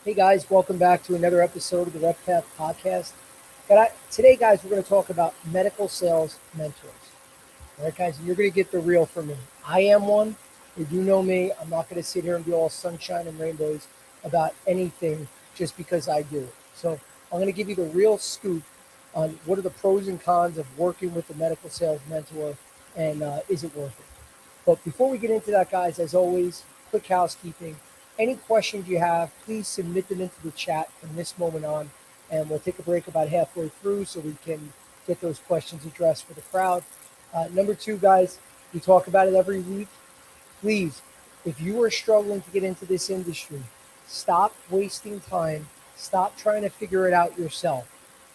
Hey guys, welcome back to another episode of the RepPath Podcast. Today, guys, we're going to talk about medical sales mentors. All right, guys, and you're going to get the real from me. I am one. If you know me, I'm not going to sit here and be all sunshine and rainbows about anything just because I do it. So I'm going to give you the real scoop on what are the pros and cons of working with a medical sales mentor, and is it worth it? But before we get into that, guys, as always, quick housekeeping. Any questions you have, please submit them into the chat from this moment on, and we'll take a break about halfway through so we can get those questions addressed for the crowd. Number two, guys, we talk about it every week. Please, if you are struggling to get into this industry, stop wasting time. Stop trying to figure it out yourself.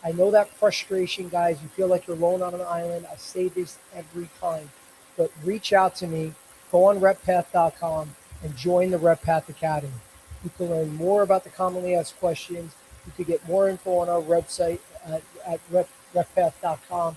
I know that frustration, guys. You feel like you're alone on an island. I say this every time, but reach out to me. Go on RepPath.com and join the RepPath Academy. You can learn more about the commonly asked questions. You can get more info on our website at RepPath.com.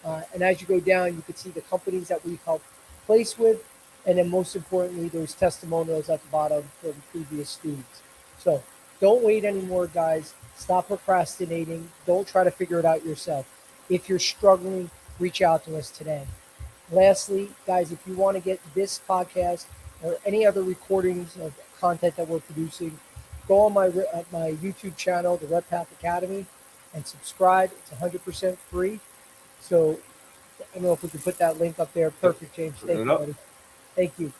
And as you go down, you can see the companies that we've helped place with. And then most importantly, there's testimonials at the bottom for the previous students. So don't wait anymore, guys. Stop procrastinating. Don't try to figure it out yourself. If you're struggling, reach out to us today. Lastly, guys, if you want to get this podcast or any other recordings of content that we're producing, go on my YouTube channel, the RepPath Academy, and subscribe. It's 100% free. So I don't know if we can put that link up there. Perfect, James. Thank you, buddy. Thank you.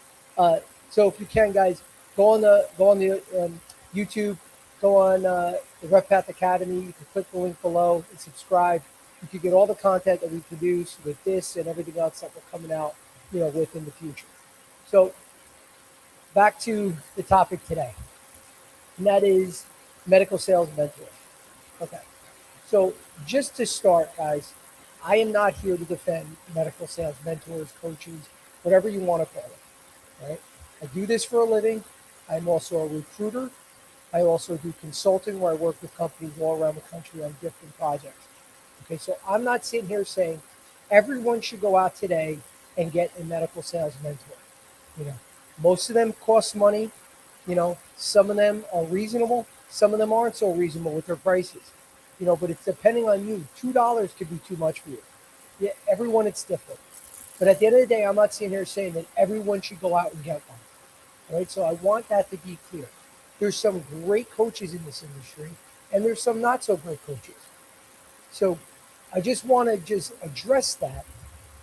So if you can, guys, go on the YouTube, go on the RepPath Academy. You can click the link below and subscribe. You can get all the content that we produce with this and everything else that we're coming out, with in the future. So back to the topic today, and that is medical sales mentor. Okay. So just to start, guys, I am not here to defend medical sales mentors, coaches, whatever you want to call it. Right? I do this for a living. I'm also a recruiter. I also do consulting where I work with companies all around the country on different projects. Okay, so I'm not sitting here saying everyone should go out today and get a medical sales mentor. Most of them cost money. Some of them are reasonable. Some of them aren't so reasonable with their prices. But it's depending on you. $2 could be too much for you. Yeah, everyone it's different. But at the end of the day, I'm not sitting here saying that everyone should go out and get one. All right, so I want that to be clear. There's some great coaches in this industry, and there's some not so great coaches. So I just want to address that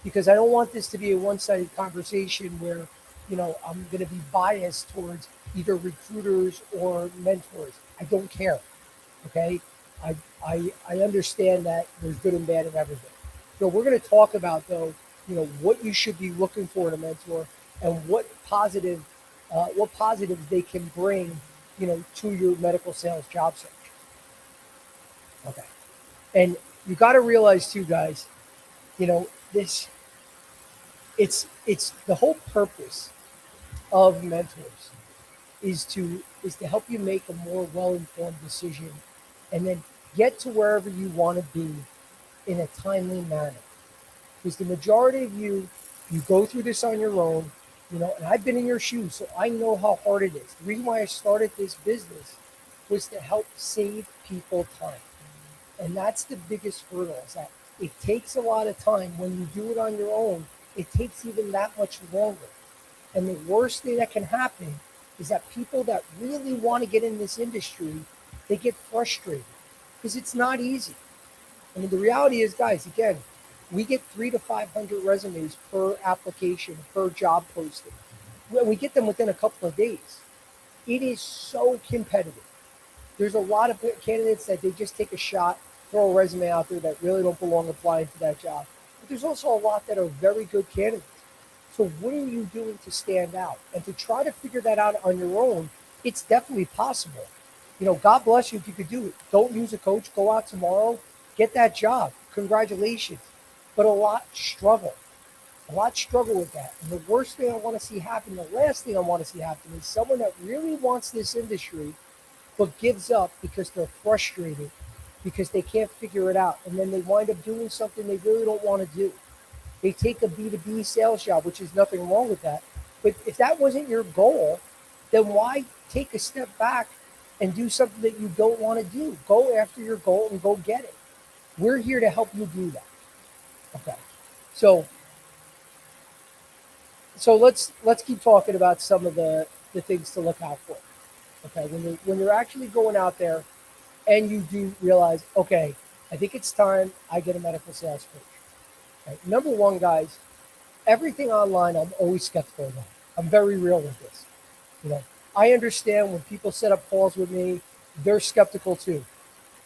because I don't want this to be a one-sided conversation where, I'm going to be biased towards either recruiters or mentors. I don't care. Okay. I understand that there's good and bad in everything. So we're going to talk about, though, what you should be looking for in a mentor and what positives they can bring, to your medical sales job search. Okay. And you got to realize too, guys, this, it's the whole purpose of mentors is to help you make a more well-informed decision and then get to wherever you want to be in a timely manner. Because the majority of you go through this on your own, and I've been in your shoes, so I know how hard it is. The reason why I started this business was to help save people time. And that's the biggest hurdle, is that it takes a lot of time. When you do it on your own, it takes even that much longer. And the worst thing that can happen is that people that really want to get in this industry, they get frustrated because it's not easy. I mean, the reality is, guys, again, we get 300 to 500 resumes per application, per job posting. We get them within a couple of days. It is so competitive. There's a lot of candidates that they just take a shot, throw a resume out there that really don't belong applying to that job. But there's also a lot that are very good candidates. So what are you doing to stand out? And to try to figure that out on your own, it's definitely possible. God bless you if you could do it. Don't use a coach. Go out tomorrow. Get that job. Congratulations. But a lot struggle. With that. And the worst thing I want to see happen, the last thing I want to see happen is someone that really wants this industry but gives up because they're frustrated, because they can't figure it out. And then they wind up doing something they really don't want to do. They take a B2B sales job, which is nothing wrong with that. But if that wasn't your goal, then why take a step back and do something that you don't want to do. Go after your goal and go get it. We're here to help you do that. Okay. So let's keep talking about some of the things to look out for. Okay. When you're actually going out there and you do realize, okay, I think it's time I get a medical sales coach. Right? Number one, guys, everything online I'm always skeptical about. I'm very real with this. You know, I understand when people set up calls with me, they're skeptical too.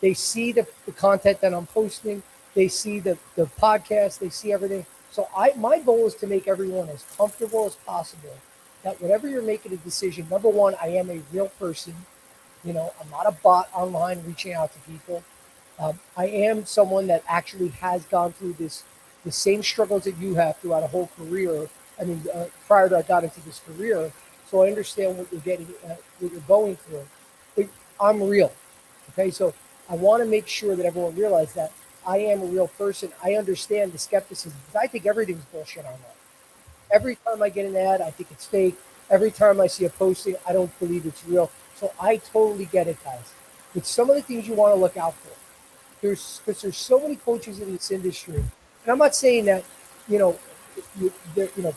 They see the content that I'm posting, they see the podcast, they see everything. So my goal is to make everyone as comfortable as possible that whenever you're making a decision, number one, I am a real person. I'm not a bot online reaching out to people. I am someone that actually has gone through the same struggles that you have throughout a whole career. I mean, prior to I got into this career, so I understand what what you're going through. But I'm real, okay? So I want to make sure that everyone realizes that I am a real person. I understand the skepticism because I think everything's bullshit online. Every time I get an ad, I think it's fake. Every time I see a posting, I don't believe it's real. So I totally get it, guys. But some of the things you want to look out for, because there's so many coaches in this industry, and I'm not saying that, you know,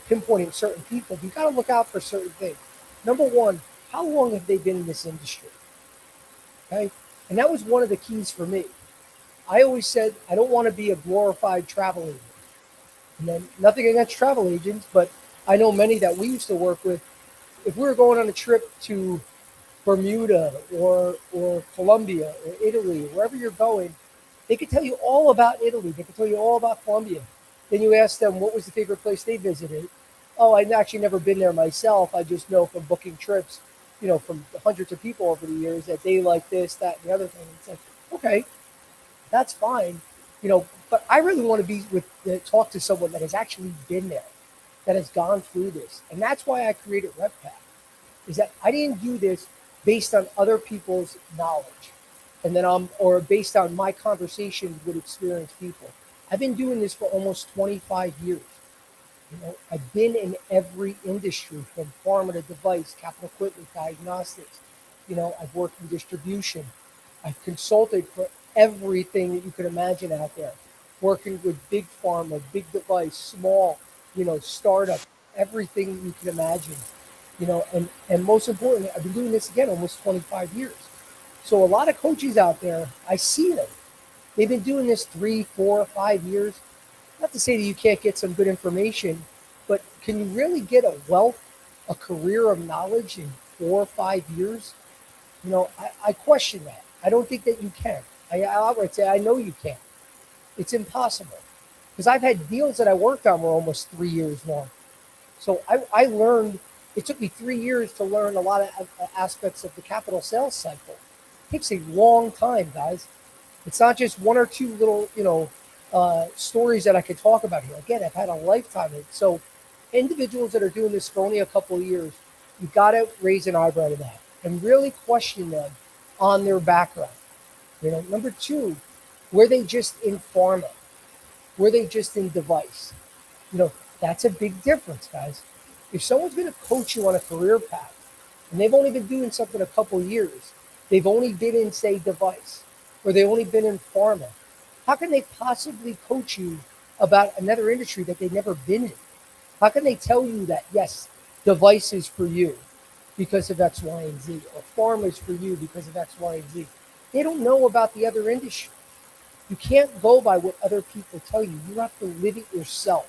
pinpointing certain people. But you got to look out for certain things. Number one, how long have they been in this industry? Okay, and that was one of the keys for me. I always said I don't want to be a glorified travel agent. And then nothing against travel agents, but I know many that we used to work with. If we were going on a trip to Bermuda or Colombia or Italy, wherever you're going, they could tell you all about Italy. They could tell you all about Colombia. Then you ask them what was the favorite place they visited. Oh, I've actually never been there myself. I just know from booking trips, from hundreds of people over the years that they like this, that, and the other thing. It's like, okay, that's fine, but I really want to talk to someone that has actually been there, that has gone through this. And that's why I created RepPath, is that I didn't do this based on other people's knowledge or based on my conversations with experienced people. I've been doing this for almost 25 years. I've been in every industry from pharma to device, capital equipment, diagnostics. I've worked in distribution. I've consulted for everything that you could imagine out there, working with big pharma, big device, small, startup, everything you can imagine. And most importantly, I've been doing this again almost 25 years. So a lot of coaches out there, I see them. They've been doing this 3, 4, 5 years. Not to say that you can't get some good information, but can you really get a career of knowledge in 4 or 5 years? I question that. I don't think that you can. I outright say I know you can't. It's impossible. Because I've had deals that I worked on were almost 3 years long. So I learned, it took me 3 years to learn a lot of aspects of the capital sales cycle. It takes a long time, guys. It's not just one or two little, stories that I could talk about here. Again, I've had a lifetime of it. So individuals that are doing this for only a couple of years, you've got to raise an eyebrow to that and really question them on their background. Number two, were they just in pharma? Were they just in device? That's a big difference, guys. If someone's going to coach you on a career path and they've only been doing something a couple years, they've only been in, say, device, or they've only been in pharma, how can they possibly coach you about another industry that they've never been in? How can they tell you that, yes, device is for you because of X, Y, and Z, or pharma is for you because of X, Y, and Z? They don't know about the other industry. You can't go by what other people tell you. You have to live it yourself.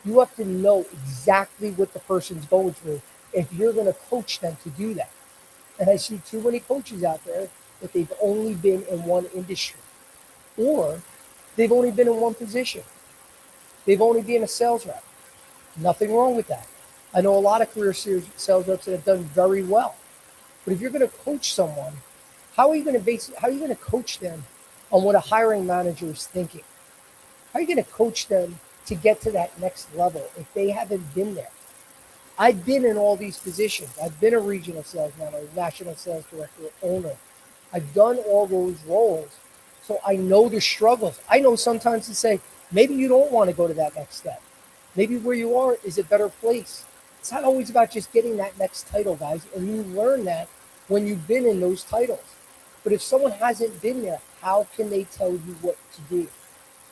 You have to know exactly what the person's going through if you're going to coach them to do that. And I see too many coaches out there that they've only been in one industry, or they've only been in one position. They've only been a sales rep. Nothing wrong with that. I know a lot of career sales reps that have done very well. But if you're going to coach someone, how are you going to coach them on what a hiring manager is thinking? How are you going to coach them to get to that next level if they haven't been there? I've been in all these positions. I've been a regional sales manager, national sales director, owner. I've done all those roles. So I know the struggles. I know sometimes to say, maybe you don't want to go to that next step. Maybe where you are is a better place. It's not always about just getting that next title, guys. And you learn that when you've been in those titles. But if someone hasn't been there, how can they tell you what to do?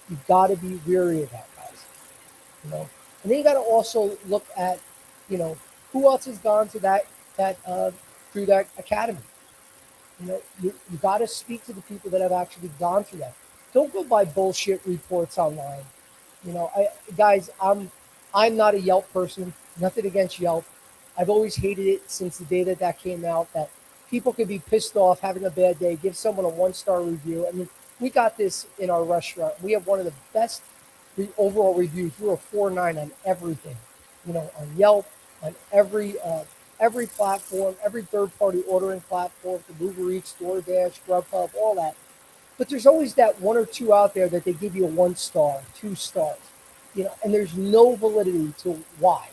You've got to be weary of that, guys. You know, and then you got to also look at, you know, who else has gone to that through that academy. You know, you got to speak to the people that have actually gone through that. Don't go by bullshit reports online. You know, guys, I'm not a Yelp person. Nothing against Yelp. I've always hated it since the day that came out. That people could be pissed off having a bad day, give someone a 1-star review. I mean, we got this in our restaurant. We have one of the best overall reviews. We're a 4.9 on everything. You know, on Yelp, on every platform, every third-party ordering platform, the Uber Eats, DoorDash, Grubhub, all that. But there's always that one or two out there that they give you a 1-star, 2 stars, you know, and there's no validity to why.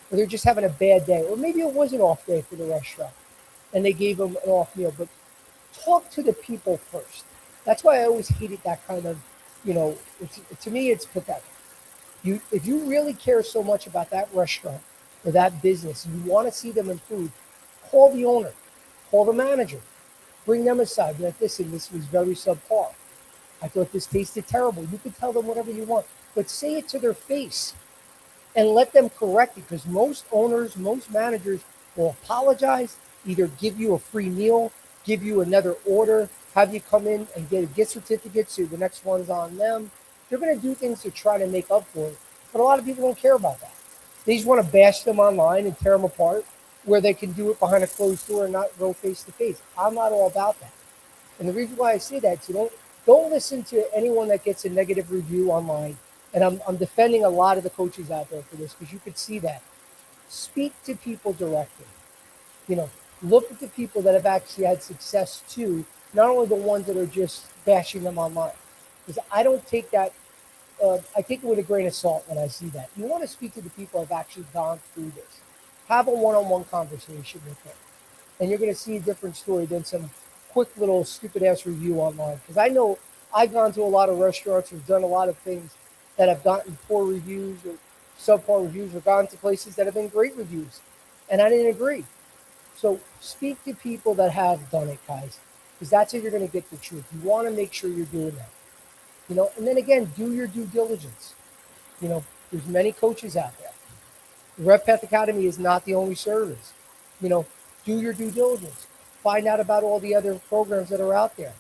Or they're just having a bad day, or maybe it was an off day for the restaurant, and they gave them an off meal. But talk to the people first. That's why I always hated that kind of, you know, to me it's pathetic. If you really care so much about that restaurant or that business, and you want to see them improve, call the owner, call the manager, bring them aside. Be like, listen, this was very subpar. I thought this tasted terrible. You can tell them whatever you want, but say it to their face and let them correct it, because most owners, most managers will apologize, either give you a free meal, give you another order, have you come in and get a gift certificate so the next one's on them. They're going to do things to try to make up for it, but a lot of people don't care about that. They just want to bash them online and tear them apart, where they can do it behind a closed door and not go face to face. I'm not all about that. And the reason why I say that is, don't listen to anyone that gets a negative review online. And I'm defending a lot of the coaches out there for this, because you could see that. Speak to people directly. You know, look at the people that have actually had success too, not only the ones that are just bashing them online. Because I don't take that, I take it with a grain of salt when I see that. You want to speak to the people that have actually gone through this. Have a one-on-one conversation with them, and you're going to see a different story than some quick little stupid ass review online. Because I know I've gone to a lot of restaurants or done a lot of things that have gotten poor reviews or subpar reviews, or gone to places that have been great reviews, and I didn't agree. So speak to people that have done it, guys, because that's how you're going to get the truth. You want to make sure you're doing that. You know, and then again, do your due diligence. You know, there's many coaches out there. The RepPath Academy is not the only service. You know, do your due diligence. Find out about all the other programs that are out there,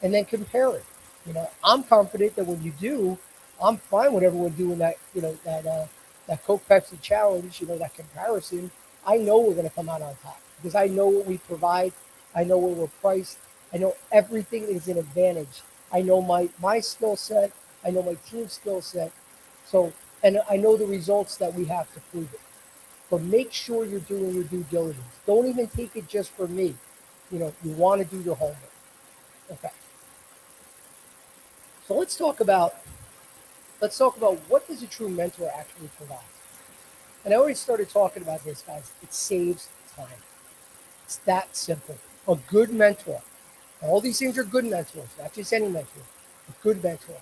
and then compare it. You know, I'm confident that when you do, I'm fine with everyone doing that. You know, that Coke Pepsi challenge. You know, that comparison. I know we're going to come out on top, because I know what we provide. I know where we're priced. I know everything is an advantage. I know my skill set. I know my team's skill set. So, and I know the results that we have to prove it. But make sure you're doing your due diligence. Don't even take it just for me. You know, you want to do your homework. Okay. So let's talk about what does a true mentor actually provide. And I already started talking about this, guys. It saves time. It's that simple. A good mentor. All these things are good mentors, not just any mentor. A good mentor.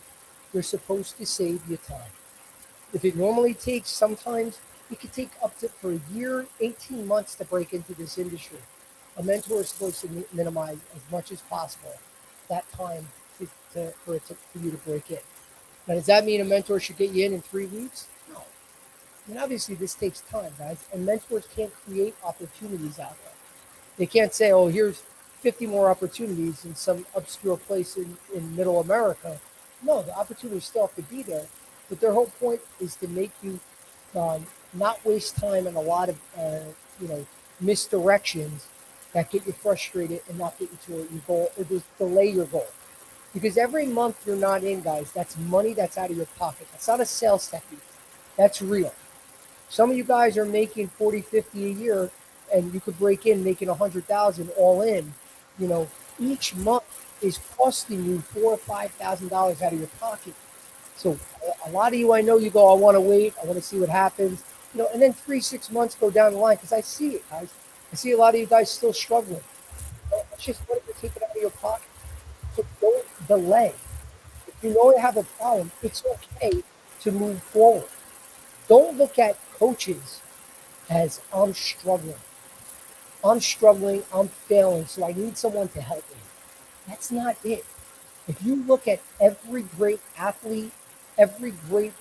They're supposed to save you time. If it normally takes, sometimes it could take up to for a year, 18 months to break into this industry. A mentor is supposed to minimize as much as possible that time for you to break in. Now, does that mean a mentor should get you in 3 weeks? No. I mean, obviously, this takes time, guys, and mentors can't create opportunities out there. They can't say, oh, here's 50 more opportunities in some obscure place in middle America. No, the opportunities still have to be there. But their whole point is to make you not waste time in a lot of, you know, misdirections that get you frustrated and not get you to your goal, or just delay your goal. Because every month you're not in, guys, that's money that's out of your pocket. That's not a sales technique. That's real. Some of you guys are making 40, 50 a year, and you could break in making 100,000 all in. You know, each month is costing you $4,000 or $5,000 out of your pocket. So a lot of you, I know, you go, I want to wait, I want to see what happens, you know, and then 3, 6 months go down the line, because I see it, guys. I see a lot of you guys still struggling. It's just what you're taking out of your pocket. So don't delay. If you know you have a problem, it's okay to move forward. Don't look at coaches as I'm struggling. I'm struggling, I'm failing, so I need someone to help me. That's not it. If you look at every great athlete, every great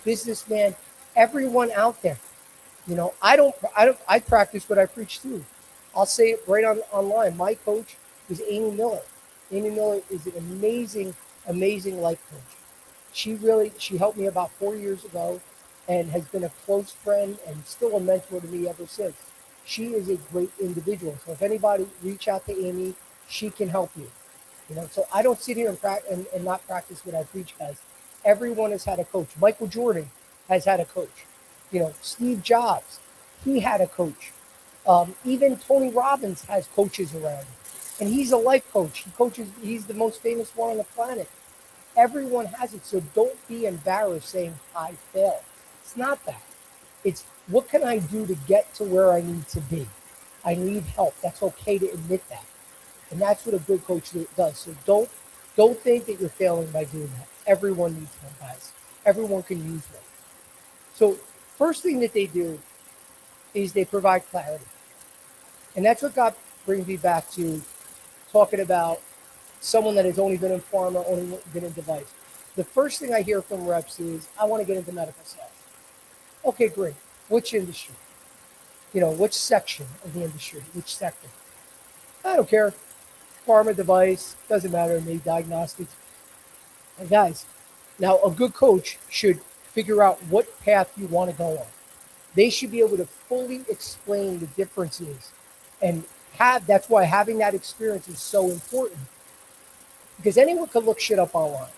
businessman, everyone out there, I practice what I preach too. I'll say it right online. My coach is Amy Miller. Amy Miller is an amazing life coach. She helped me about 4 years ago and has been a close friend and still a mentor to me ever since. She is a great individual. So if anybody reach out to Amy, she can help you. So I don't sit here and not practice what I preach, guys. Everyone has had a coach. Michael Jordan has had a coach. Steve Jobs, he had a coach. Even Tony Robbins has coaches around him, and he's a life coach. He's the most famous one on the planet. Everyone has it, so don't be embarrassed saying I failed. It's not that. It's what can I do to get to where I need to be? I need help. That's okay to admit that. And that's what a good coach does. So don't think that you're failing by doing that. Everyone needs one, guys. Everyone can use one. So first thing that they do is they provide clarity. And that's what brings me back to talking about someone that has only been in pharma, only been in device. The first thing I hear from reps is, I want to get into medical sales. Okay, great. Which industry? Which section of the industry? Which sector? I don't care. Pharma, device, doesn't matter to me, diagnostics. And guys, now a good coach should figure out what path you want to go on. They should be able to fully explain the differences and that's why having that experience is so important, because anyone can look shit up online.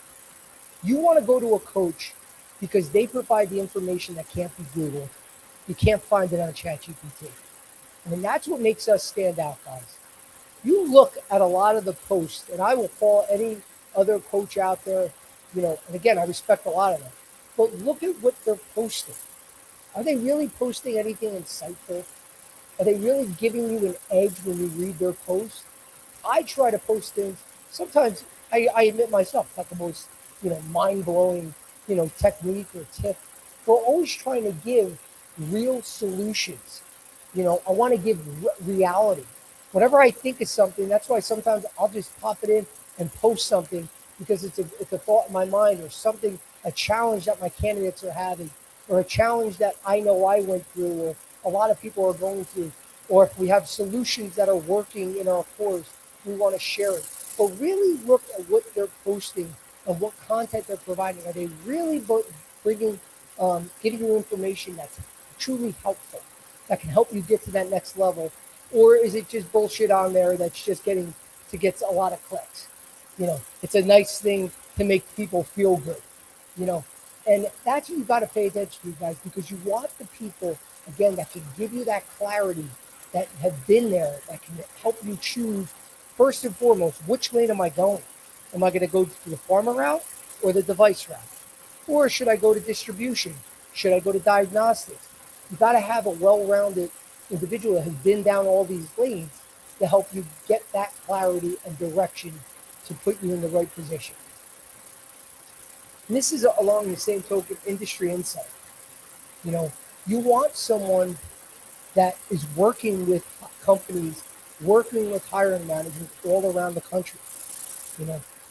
You want to go to a coach because they provide the information that can't be Googled. You can't find it on ChatGPT. I mean, that's what makes us stand out, guys. You look at a lot of the posts, and I will call any other coach out there, and again, I respect a lot of them, but look at what they're posting. Are they really posting anything insightful? Are they really giving you an edge when you read their posts? I try to post things. Sometimes I admit myself, not the most, mind-blowing, technique or tip. We're always trying to give real solutions. I want to give reality. Whenever I think of something, that's why sometimes I'll just pop it in and post something, because it's a thought in my mind, or something, a challenge that my candidates are having, or a challenge that I know I went through, or a lot of people are going through, or if we have solutions that are working in our course, we want to share it. But really look at what they're posting and what content they're providing. Are they really bringing, giving you information that's truly helpful, that can help you get to that next level? Or is it just bullshit on there that's just gets a lot of clicks? It's a nice thing to make people feel good, you know. And that's what you got to pay attention to, guys, because you want the people, again, that can give you that clarity, that have been there, that can help you choose, first and foremost, which lane am I going? Am I going to go to the pharma route or the device route? Or should I go to distribution? Should I go to diagnostics? You got to have a well-rounded individual that has been down all these lanes to help you get that clarity and direction to put you in the right position. And this is along the same token, industry insight. You want someone that is working with companies, working with hiring managers all around the country.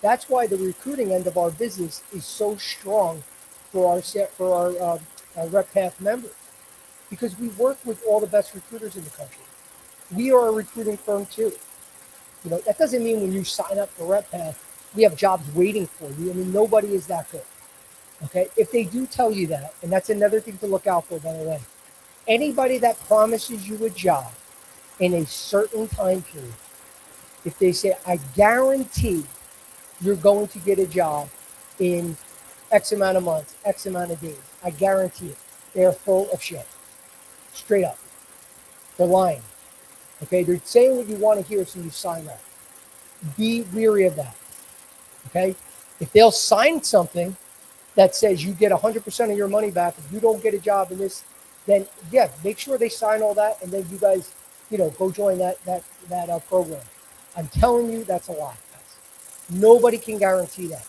That's why the recruiting end of our business is so strong for our RepPath members, because we work with all the best recruiters in the country. We are a recruiting firm too. That doesn't mean when you sign up for RepPath, we have jobs waiting for you. I mean, nobody is that good. Okay, if they do tell you that, and that's another thing to look out for, by the way, anybody that promises you a job in a certain time period, if they say, I guarantee you're going to get a job in X amount of months, X amount of days, I guarantee it, they're full of shit. Straight up. They're lying. Okay, they're saying what you want to hear, so you sign up. Be weary of that. Okay, if they'll sign something that says you get 100% of your money back if you don't get a job in this, then yeah, make sure they sign all that, and then you guys, go join that program. I'm telling you, that's a lie, guys. Nobody can guarantee that.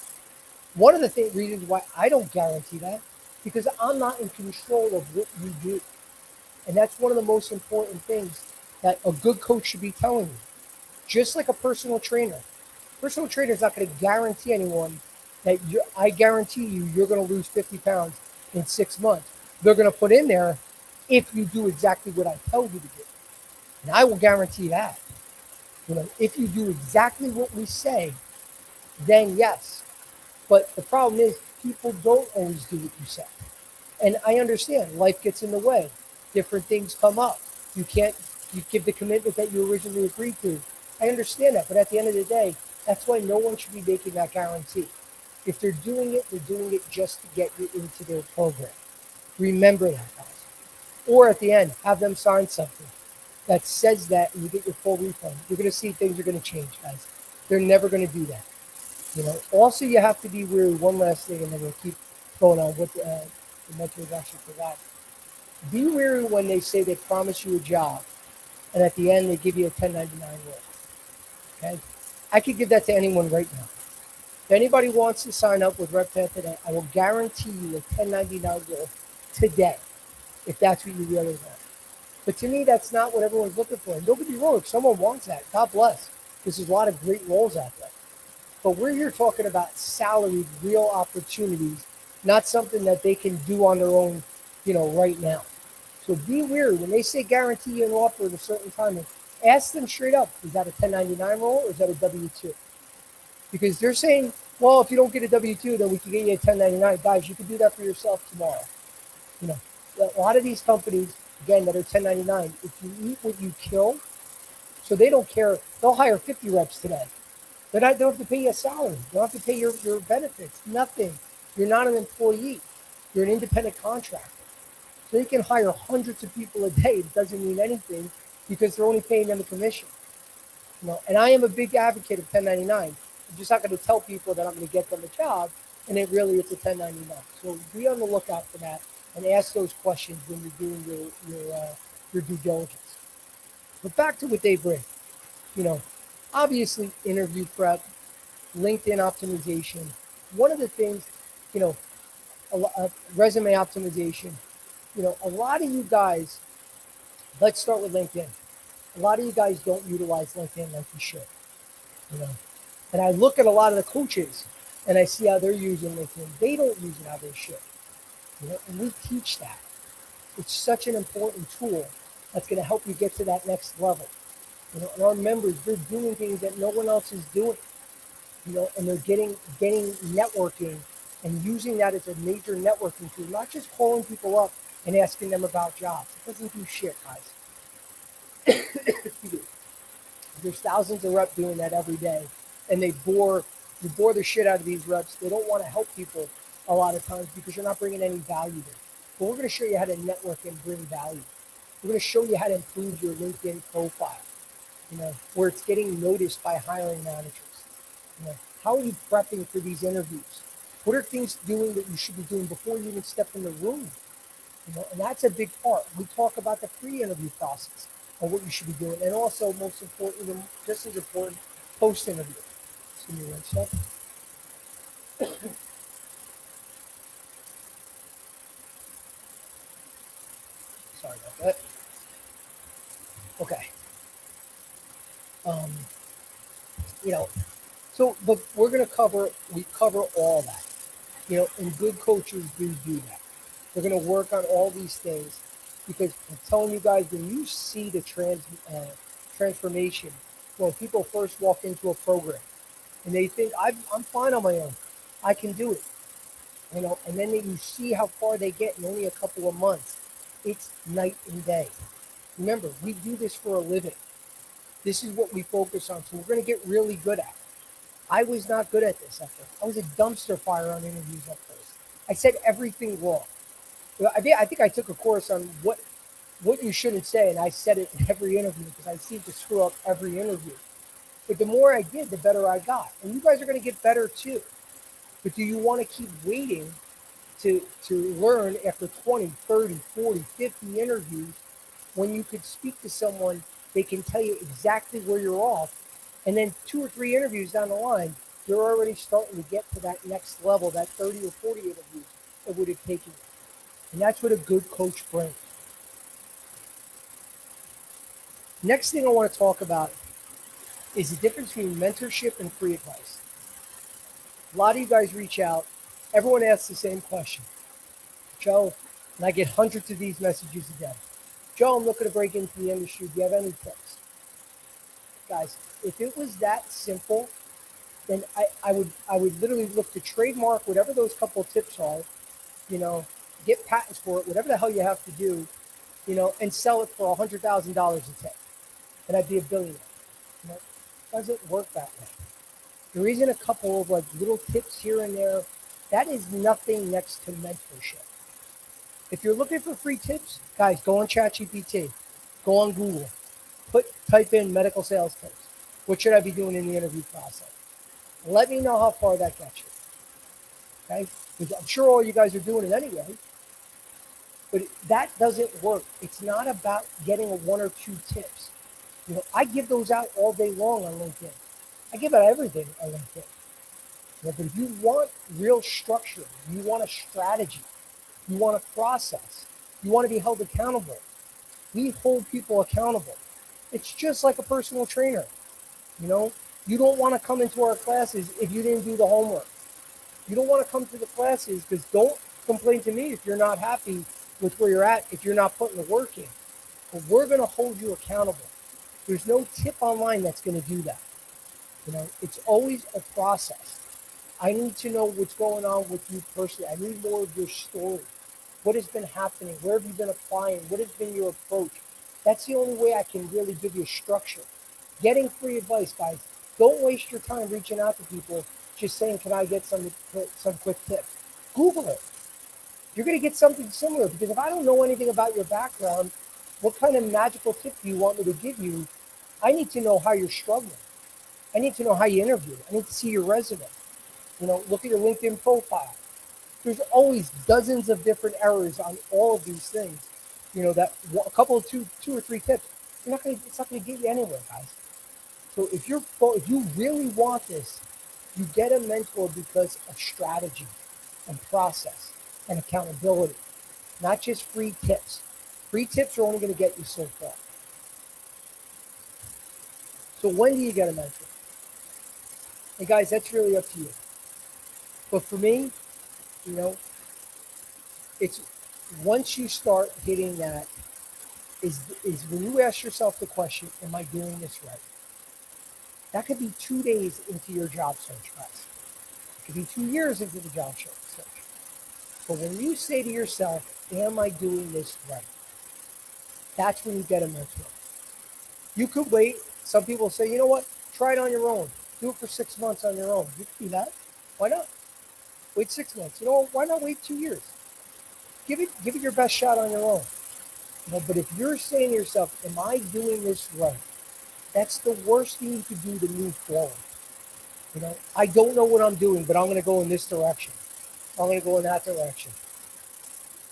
One of the reasons why I don't guarantee that, because I'm not in control of what you do, and that's one of the most important things that a good coach should be telling you. Just like a personal trainer. Personal trainer is not going to guarantee anyone that I guarantee you're going to lose 50 pounds in 6 months. They're going to put in there if you do exactly what I tell you to do. And I will guarantee that. If you do exactly what we say, then yes. But the problem is people don't always do what you say. And I understand life gets in the way. Different things come up. You give the commitment that you originally agreed to. I understand that. But at the end of the day, that's why no one should be making that guarantee. If they're doing it just to get you into their program. Remember that, guys. Or at the end, have them sign something that says that and you get your full refund. You're going to see things are going to change, guys. They're never going to do that. Also, you have to be wary. One last thing, and then we'll keep going on with the mentor actually for that. Be wary when they say they promise you a job, and at the end they give you a 1099 role. Okay, I could give that to anyone right now. If anybody wants to sign up with RepPath today, I will guarantee you a 1099 role today, if that's what you really want. But to me, that's not what everyone's looking for. And don't get me wrong, if someone wants that, God bless. There's a lot of great roles out there. But we're here talking about salaried, real opportunities, not something that they can do on their own, right now. So be wary. When they say guarantee you an offer at a certain time, ask them straight up, is that a 1099 role or is that a W-2? Because they're saying, well, if you don't get a W-2, then we can get you a 1099. Guys, you can do that for yourself tomorrow. You know, a lot of these companies, again, that are 1099, if you eat what you kill, so they don't care. They'll hire 50 reps today. They don't have to pay you a salary. They don't have to pay your benefits. Nothing. You're not an employee. You're an independent contractor. So they can hire hundreds of people a day. It doesn't mean anything because they're only paying them a commission. And I am a big advocate of 1099. I'm just not going to tell people that I'm going to get them a job, and it's a 1099. So be on the lookout for that and ask those questions when you're doing your due diligence. But back to what they bring. You know, Obviously interview prep, LinkedIn optimization. One of the things, you know, resume optimization. A lot of you guys. Let's start with LinkedIn. A lot of you guys don't utilize LinkedIn like you should. You know, and I look at a lot of the coaches and I see how they're using LinkedIn. They don't use it how they should. And we teach that. It's such an important tool that's going to help you get to that next level. And our members, they're doing things that no one else is doing. And they're getting networking and using that as a major networking tool, not just calling people up and asking them about jobs. It doesn't do shit, guys. There's thousands of reps doing that every day, and you bore the shit out of these reps. They don't want to help people a lot of times because you're not bringing any value there. But we're going to show you how to network and bring value. We're going to show you how to improve your LinkedIn profile, where it's getting noticed by hiring managers. How are you prepping for these interviews? What are things doing that you should be doing before you even step in the room? And that's a big part. We talk about the pre-interview process and what you should be doing, and also most important, and just as important, post-interview. Just give me 1 second. Sorry about that. Okay. Um, you know, but we cover all that. And good coaches do that. They're going to work on all these things because I'm telling you guys, when you see the transformation, when people first walk into a program and they think, I'm fine on my own, I can do it, and then you see how far they get in only a couple of months. It's night and day. Remember, we do this for a living. This is what we focus on, so we're going to get really good at it. I was not good at this at first. I was a dumpster fire on interviews at first. I said everything wrong. I think I took a course on what you shouldn't say, and I said it in every interview because I seemed to screw up every interview. But the more I did, the better I got. And you guys are going to get better too. But do you want to keep waiting to learn after 20, 30, 40, 50 interviews when you could speak to someone, they can tell you exactly where you're off, and then 2 or 3 interviews down the line, you're already starting to get to that next level, that 30 or 40 interviews that would have taken you. And that's what a good coach brings. Next thing I want to talk about is the difference between mentorship and free advice. A lot of you guys reach out. Everyone asks the same question. Joe, and I get hundreds of these messages a day. Joe, I'm looking to break into the industry. Do you have any tips? Guys, if it was that simple, then I would literally look to trademark whatever those couple of tips are, you know, get patents for it, whatever the hell you have to do, and sell it for $100,000 a tip, and I'd be a billionaire. It doesn't work that way. The reason a couple of like little tips here and there, that is nothing next to mentorship. If you're looking for free tips, guys, go on ChatGPT, go on Google, type in medical sales tips. What should I be doing in the interview process? Let me know how far that gets you. Okay? Because I'm sure all you guys are doing it anyway. But that doesn't work. It's not about getting one or two tips. I give those out all day long on LinkedIn. I give out everything on LinkedIn. But if you want real structure, you want a strategy, you want a process, you want to be held accountable. We hold people accountable. It's just like a personal trainer. You don't want to come into our classes if you didn't do the homework. You don't want to come to the classes because don't complain to me if you're not happy with where you're at, if you're not putting the work in. But we're going to hold you accountable. There's no tip online that's going to do that. It's always a process. I need to know what's going on with you personally. I need more of your story. What has been happening? Where have you been applying? What has been your approach? That's the only way I can really give you a structure. Getting free advice, guys. Don't waste your time reaching out to people just saying, can I get some quick tips? Google it. You're going to get something similar because if I don't know anything about your background, what kind of magical tip do you want me to give you? I need to know how you're struggling. I need to know how you interview. I need to see your resume. Look at your LinkedIn profile. There's always dozens of different errors on all of these things. That a couple of two or three tips, it's not gonna get you anywhere, guys. So if you really want this, you get a mentor because of strategy and process and accountability, not just free tips. Free tips are only going to get you so far. So when do you get a mentor? Hey guys, that's really up to you. But for me, you know, it's once you start hitting that is when you ask yourself the question, am I doing this right? That could be 2 days into your job search, guys. It could be 2 years into the job search. But when you say to yourself, am I doing this right? That's when you get a mentor. You could wait. Some people say, you know what? Try it on your own. Do it for 6 months on your own. You can do that. Why not? Wait 6 months. Why not wait 2 years? Give it your best shot on your own. But if you're saying to yourself, am I doing this right? That's the worst thing you could do to move forward. I don't know what I'm doing, but I'm going to go in this direction. I'm going to go in that direction.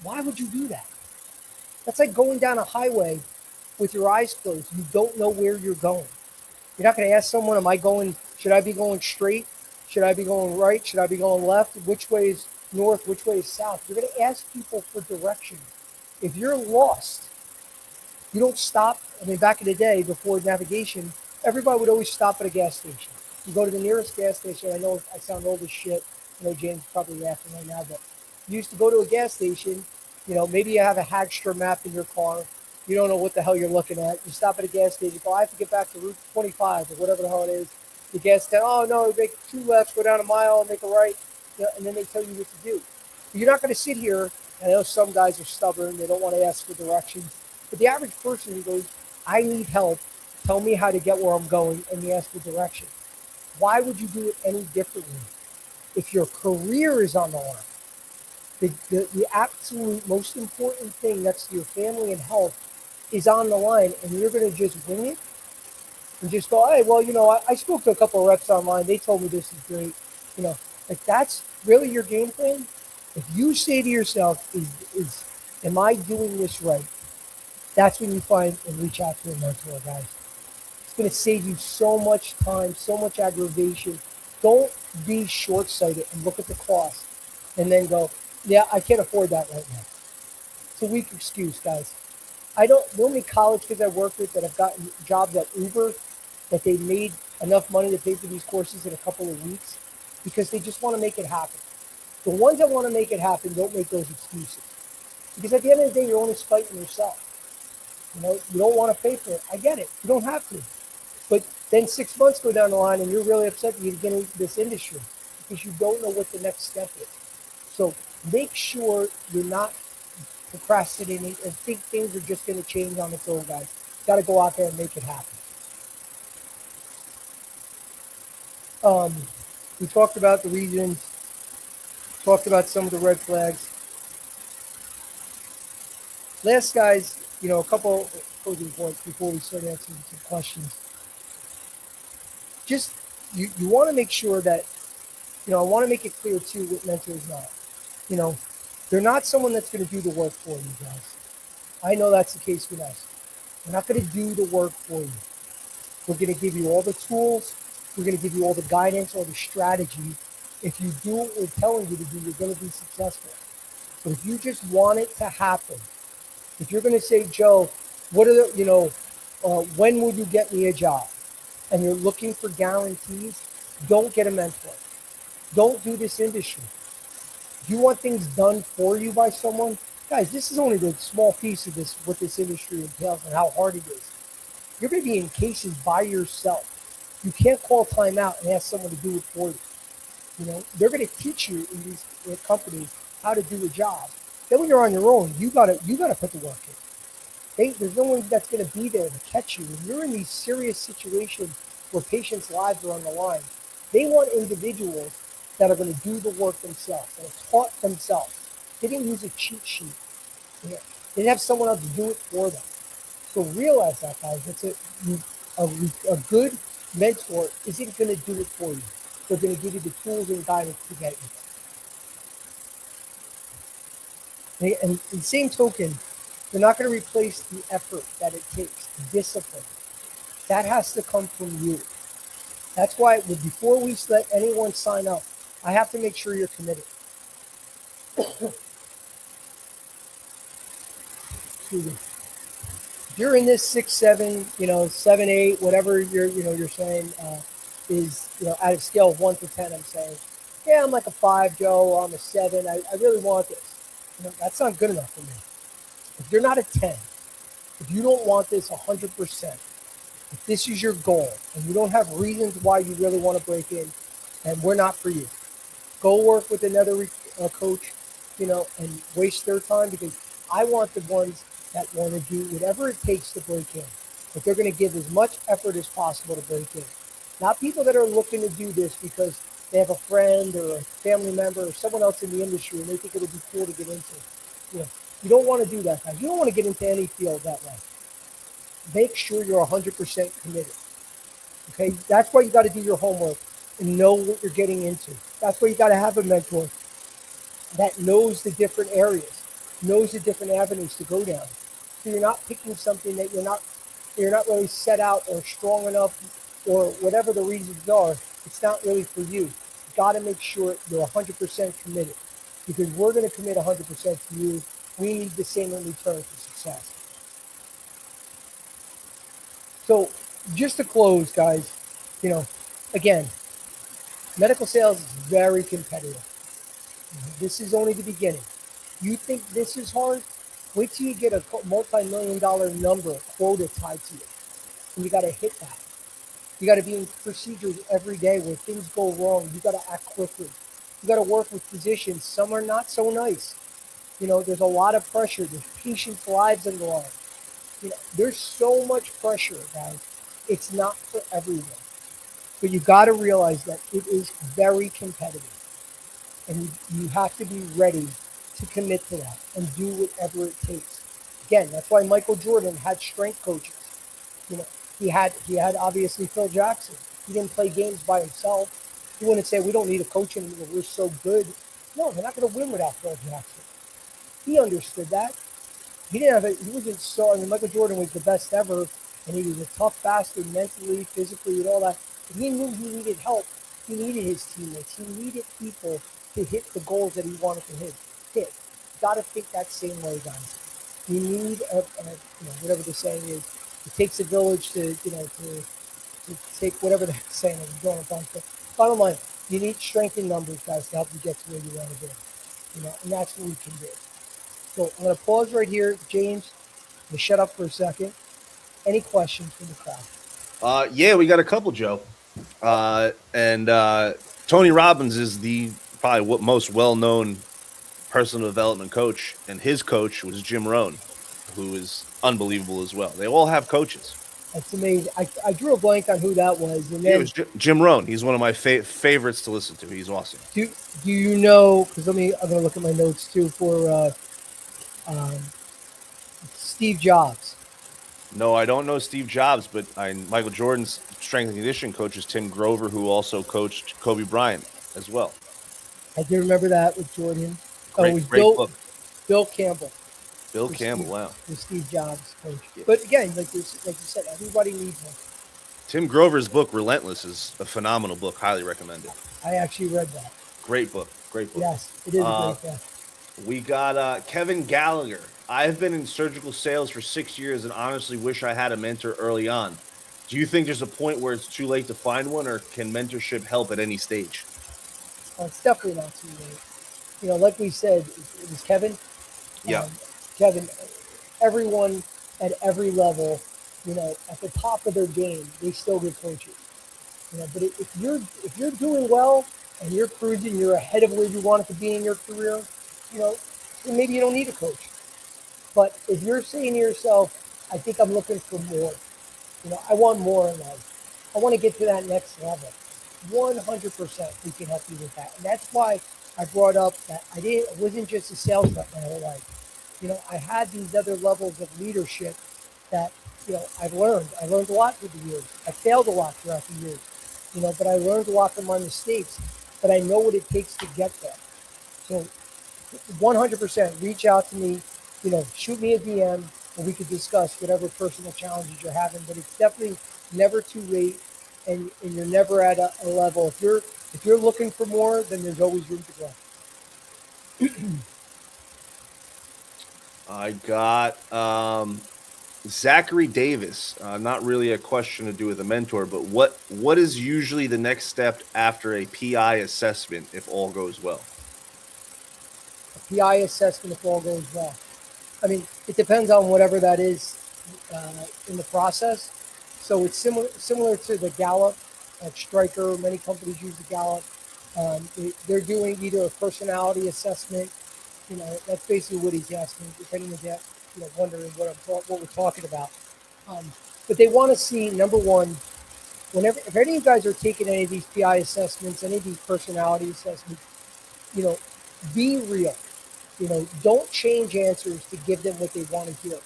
Why would you do that? That's like going down a highway with your eyes closed. You don't know where you're going. You're not going to ask someone, should I be going straight? Should I be going right? Should I be going left? Which way is north? Which way is south? You're going to ask people for directions. If you're lost, you don't stop. Back in the day, before navigation, everybody would always stop at a gas station. You go to the nearest gas station. I know I sound old as shit. I know James is probably laughing right now, but you used to go to a gas station. Maybe you have a Hagstra map in your car. You don't know what the hell you're looking at. You stop at a gas station. Go, I have to get back to Route 25 or whatever the hell it is. The gas station, oh no, make 2 lefts, go down a mile, make a right, and then they tell you what to do. But you're not going to sit here. I know some guys are stubborn. They don't want to ask for directions. But the average person who goes, I need help, tell me how to get where I'm going, and you ask for direction. Why would you do it any differently? If your career is on the line, the absolute most important thing next to your family and health is on the line, and you're going to just wing it and just go, hey, well, I spoke to a couple of reps online. They told me this is great. If that's really your game plan, if you say to yourself, am I doing this right? That's when you find and reach out to a mentor, guys. It's going to save you so much time, so much aggravation. Don't be short-sighted and look at the cost and then go, yeah, I can't afford that right now. It's a weak excuse, guys. the only college kids I work with that have gotten jobs at Uber, that they made enough money to pay for these courses in a couple of weeks because they just want to make it happen. The ones that want to make it happen don't make those excuses. Because at the end of the day, you're only spiting yourself. You don't want to pay for it. I get it. You don't have to. But then 6 months go down the line and you're really upset that you get into this industry because you don't know what the next step is. So make sure you're not procrastinating and think things are just going to change on its own, guys. You got to go out there and make it happen. Um, we talked about the reasons, talked about some of the red flags. Last, guys, a couple closing points before we start answering some questions. Just you want to make sure that, I want to make it clear too what mentors not. You know, they're not someone that's going to do the work for you, guys. I know that's the case with us. We're not going to do the work for you. We're going to give you all the tools. We're going to give you all the guidance, all the strategy. If you do what we're telling you to do, you're going to be successful. But if you just want it to happen, if you're going to say, Joe, what are when will you get me a job? And you're looking for guarantees, don't get a mentor. Don't do this industry. If you want things done for you by someone, guys, this is only the small piece of this, what this industry entails and how hard it is. You're going to be in cases by yourself. You can't call timeout and ask someone to do it for you. They're going to teach you in these companies how to do a job. Then when you're on your own, you gotta put the work in. There's no one that's going to be there to catch you. When you're in these serious situations where patients' lives are on the line, they want individuals that are going to do the work themselves, that are taught themselves. They didn't use a cheat sheet. They didn't have someone else do it for them. So realize that, guys. A good mentor isn't going to do it for you. They're going to give you the tools and guidance to get you. And in the same token, they're not going to replace the effort that it takes, discipline. That has to come from you. That's why before we let anyone sign up, I have to make sure you're committed. Excuse me. If you're in this 6, 7, 7, 8, whatever you're saying is, out of scale of 1 to 10, I'm saying, yeah, I'm like a 5, Joe. I'm a 7. I really want this. That's not good enough for me. If you're not a 10, if you don't want this 100%, if this is your goal and you don't have reasons why you really want to break in, and we're not for you, go work with another coach, and waste their time, because I want the ones that want to do whatever it takes to break in. But they're going to give as much effort as possible to break in. Not people that are looking to do this because they have a friend or a family member or someone else in the industry and they think it'll be cool to get into. You don't want to do that, guys. You don't want to get into any field that way. Make sure you're 100% committed. Okay, that's why you got to do your homework and know what you're getting into. That's why you got to have a mentor that knows the different areas, knows the different avenues to go down. So you're not picking something that you're not really set out or strong enough, or whatever the reasons are. It's not really for you. You got to make sure you're 100% committed, because we're going to commit 100% to you. We need the same in return for success. So just to close, guys, again, medical sales is very competitive. This is only the beginning. You think this is hard? Wait till you get a multi-million-dollar number quota tied to you. And you got to hit that. You got to be in procedures every day where things go wrong. You got to act quickly. You got to work with physicians. Some are not so nice. There's a lot of pressure. There's patients' lives on the line. There's so much pressure, guys. It's not for everyone. But you got to realize that it is very competitive. And you have to be ready to commit to that and do whatever it takes. Again, that's why Michael Jordan had strength coaches. He had obviously Phil Jackson. He didn't play games by himself. He wouldn't say we don't need a coach anymore. We're so good. No, they're not going to win without Phil Jackson. He understood that. He didn't have it. He wasn't so. I mean, Michael Jordan was the best ever, and he was a tough bastard mentally, physically, and all that. But he knew he needed help. He needed his teammates. He needed people to hit the goals that he wanted to hit. You got to think that same way, guys. You need whatever the saying is. It takes a village to take whatever they're saying. I'm going on. But bottom line, you need strength in numbers, guys, to help you get to where you want to be. And that's what we can do. So I'm going to pause right here, James. I'm going to shut up for a second. Any questions from the crowd? Yeah, we got a couple, Joe. And Tony Robbins is the probably most well-known personal development coach, and his coach was Jim Rohn, who is unbelievable as well. They all have coaches. That's amazing. I drew a blank on who that was, and It then was Jim Rohn. He's one of my favorites to listen to. He's awesome. do you know? Because I'm gonna look at my notes too for um, Steve Jobs. No, I don't know Steve Jobs, but Michael Jordan's strength and conditioning coach is Tim Grover, who also coached Kobe Bryant as well. I do remember that with Jordan. Oh, it was Great book. Bill Campbell. Bill Campbell, wow. The Steve Jobs coach. Yeah. But again, like you said, everybody needs one. Tim Grover's book, Relentless, is a phenomenal book. Highly recommended. I actually read that. Great book. Yes, it is a great book. We got Kevin Gallagher. I've been in surgical sales for 6 years and honestly wish I had a mentor early on. Do you think there's a point where it's too late to find one, or can mentorship help at any stage? It's definitely not too late. Like we said, it was Kevin. Yeah. Kevin, everyone at every level, at the top of their game, they still get coaches. But if you're doing well and you're cruising, you're ahead of where you wanted to be in your career, then maybe you don't need a coach. But if you're saying to yourself, I think I'm looking for more, I want more in life. I want to get to that next level. 100% we can help you with that. And that's why I brought up that I wasn't just a sales rep my whole life. I had these other levels of leadership that, I've learned. I learned a lot through the years. I failed a lot throughout the years, but I learned a lot from my mistakes. But I know what it takes to get there. So 100% reach out to me, shoot me a DM, and we could discuss whatever personal challenges you're having. But it's definitely never too late, and you're never at a level. If you're looking for more, then there's always room to grow. I got Zachary Davis. Not really a question to do with a mentor, but what is usually the next step after a PI assessment if all goes well? A PI assessment if all goes well. I mean, it depends on whatever that is in the process. So it's similar to the Gallup at Stryker. Many companies use the Gallup. They're doing either a personality assessment. That's basically what he's asking. If anyone's wondering what we're talking about. But they want to see, number one, if any of you guys are taking any of these PI assessments, any of these personality assessments, be real. Don't change answers to give them what they want to hear.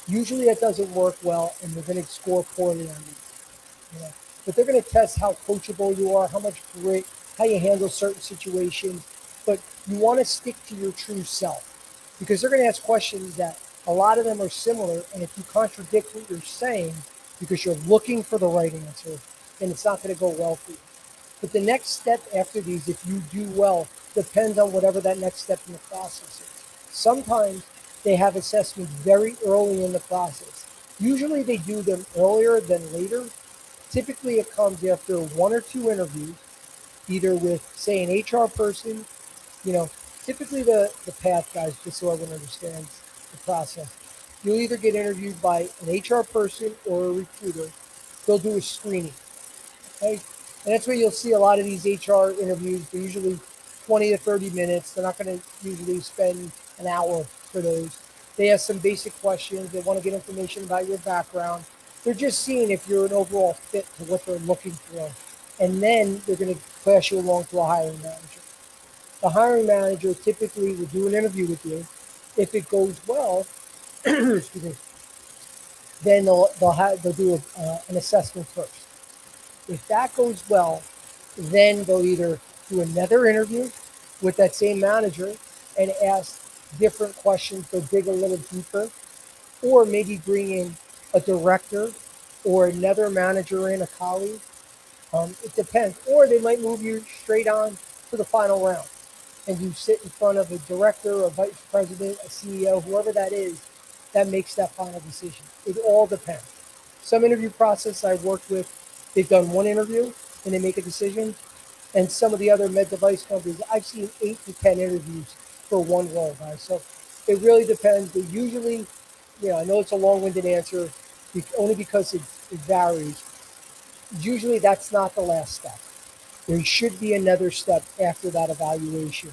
Usually that doesn't work well, and they're going to score poorly on these. But they're going to test how coachable you are, how much grit, how you handle certain situations. But you want to stick to your true self, because they're going to ask questions that a lot of them are similar. And if you contradict what you're saying because you're looking for the right answer, then it's not going to go well for you. But the next step after these, if you do well, depends on whatever that next step in the process is. Sometimes they have assessments very early in the process. Usually they do them earlier than later. Typically it comes after 1 or 2 interviews, either with, say, an HR person. Typically the path, guys, just so everyone understands the process. You'll either get interviewed by an HR person or a recruiter. They'll do a screening. Okay? And that's where you'll see a lot of these HR interviews. They're usually 20 to 30 minutes. They're not going to usually spend an hour for those. They ask some basic questions. They want to get information about your background. They're just seeing if you're an overall fit to what they're looking for. And then they're going to pass you along to a hiring manager. The hiring manager typically will do an interview with you. If it goes well, excuse me, then they'll do an assessment first. If that goes well, then they'll either do another interview with that same manager and ask different questions. They'll dig a little deeper, or maybe bring in a director or another manager in, a colleague. It depends. Or they might move you straight on to the final round, and you sit in front of a director, a vice president, a CEO, whoever that is, that makes that final decision. It all depends. Some interview process I've worked with, they've done one interview and they make a decision. And some of the other med device companies, I've seen 8 to 10 interviews for one role, guys. So it really depends. But usually, I know it's a long-winded answer, only because it varies. Usually that's not the last step. There should be another step after that evaluation.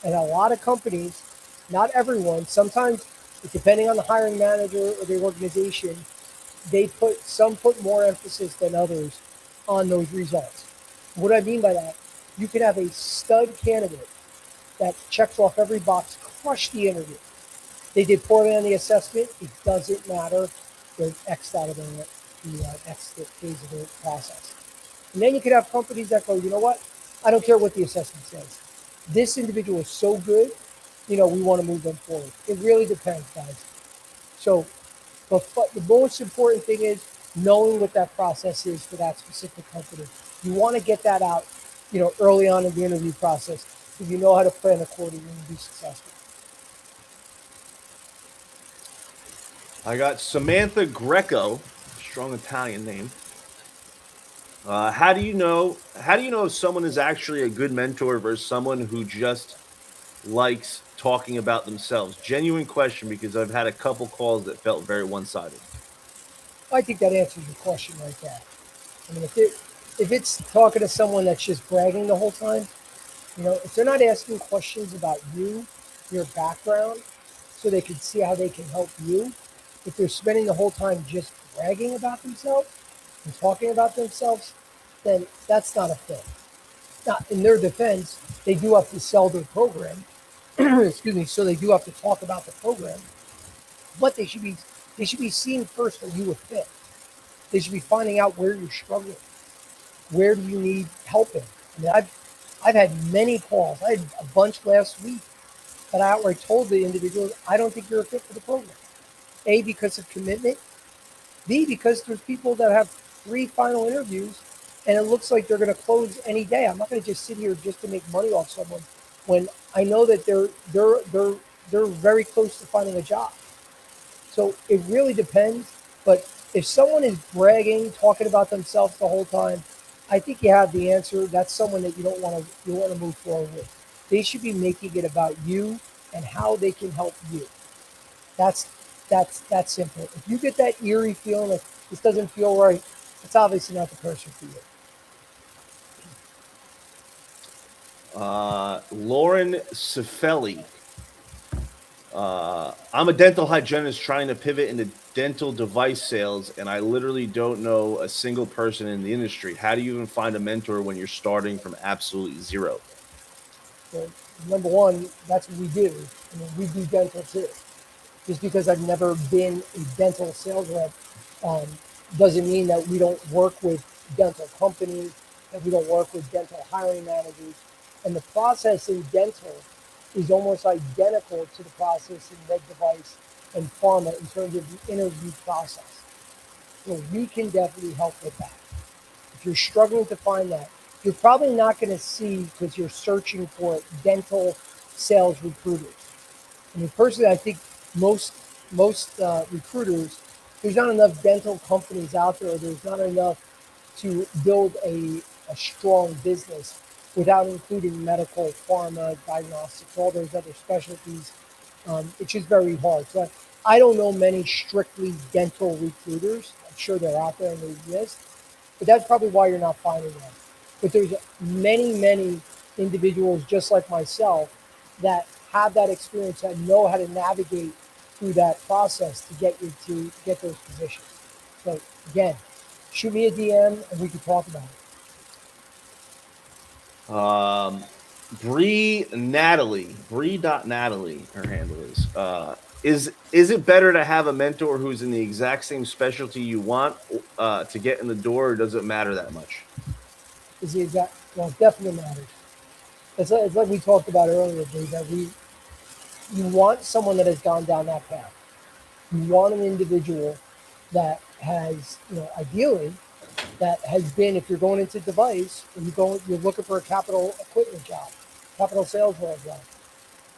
And a lot of companies, not everyone, sometimes depending on the hiring manager or the organization, some put more emphasis than others on those results. What I mean by that, you could have a stud candidate that checks off every box, crush the interview. They did poorly on the assessment. It doesn't matter. They're X'd out of the next phase of the process. And then you could have companies that go, you know what? I don't care what the assessment says. This individual is so good, we want to move them forward. It really depends, guys. So but the most important thing is knowing what that process is for that specific company. You want to get that out, early on in the interview process so you know how to plan accordingly and be successful. I got Samantha Greco, strong Italian name. How do you know if someone is actually a good mentor versus someone who just likes talking about themselves? Genuine question, because I've had a couple calls that felt very one-sided. I think that answers your question right there. I mean, if it's talking to someone that's just bragging the whole time, if they're not asking questions about you, your background, so they can see how they can help you, if they're spending the whole time just bragging about themselves and talking about themselves, then that's not a fit. Now, in their defense, they do have to sell their program. Excuse me. So they do have to talk about the program, but they should be seeing first that you a fit. They should be finding out where you're struggling. Where do you need help in? I mean, I've had many calls. I had a bunch last week that I outright told the individuals, I don't think you're a fit for the program. A, because of commitment. B, because there's people that have 3 final interviews and it looks like they're going to close any day. I'm not going to just sit here just to make money off someone when I know that they're very close to finding a job. So it really depends. But if someone is bragging, talking about themselves the whole time, I think you have the answer. That's someone that you want to move forward with. They should be making it about you and how they can help you. That's that simple. If you get that eerie feeling that this doesn't feel right, it's obviously not the person for you. Lauren Cifelli. I'm a dental hygienist trying to pivot into dental device sales, and I literally don't know a single person in the industry. How do you even find a mentor when you're starting from absolutely zero? So, number one, that's what we do. I mean, we do dental too. Just because I've never been a dental sales rep um, doesn't mean that we don't work with dental companies, that we don't work with dental hiring managers. And the process in dental is almost identical to the process in med device and pharma in terms of the interview process. So we can definitely help with that. If you're struggling to find that, you're probably not going to see because you're searching for dental sales recruiters. I mean, personally, I think most recruiters, there's not enough dental companies out there. There's not enough to build a strong business without including medical, pharma, diagnostics, all those other specialties. It's just very hard. So I don't know many strictly dental recruiters. I'm sure they're out there and they exist, but that's probably why you're not finding them. But there's many individuals just like myself that have that experience, that know how to navigate through that process to get you to get those positions. So again, shoot me a DM and we can talk about it. Bree.Natalie, her handle is it better to have a mentor who's in the exact same specialty you want to get in the door, or does it matter that much? Is the exact well, it definitely matters. It's like we talked about earlier, Dave, that you want someone that has gone down that path. You want an individual that has, ideally, that has been, if you're going into device, or you're looking for a capital equipment job, capital sales role job,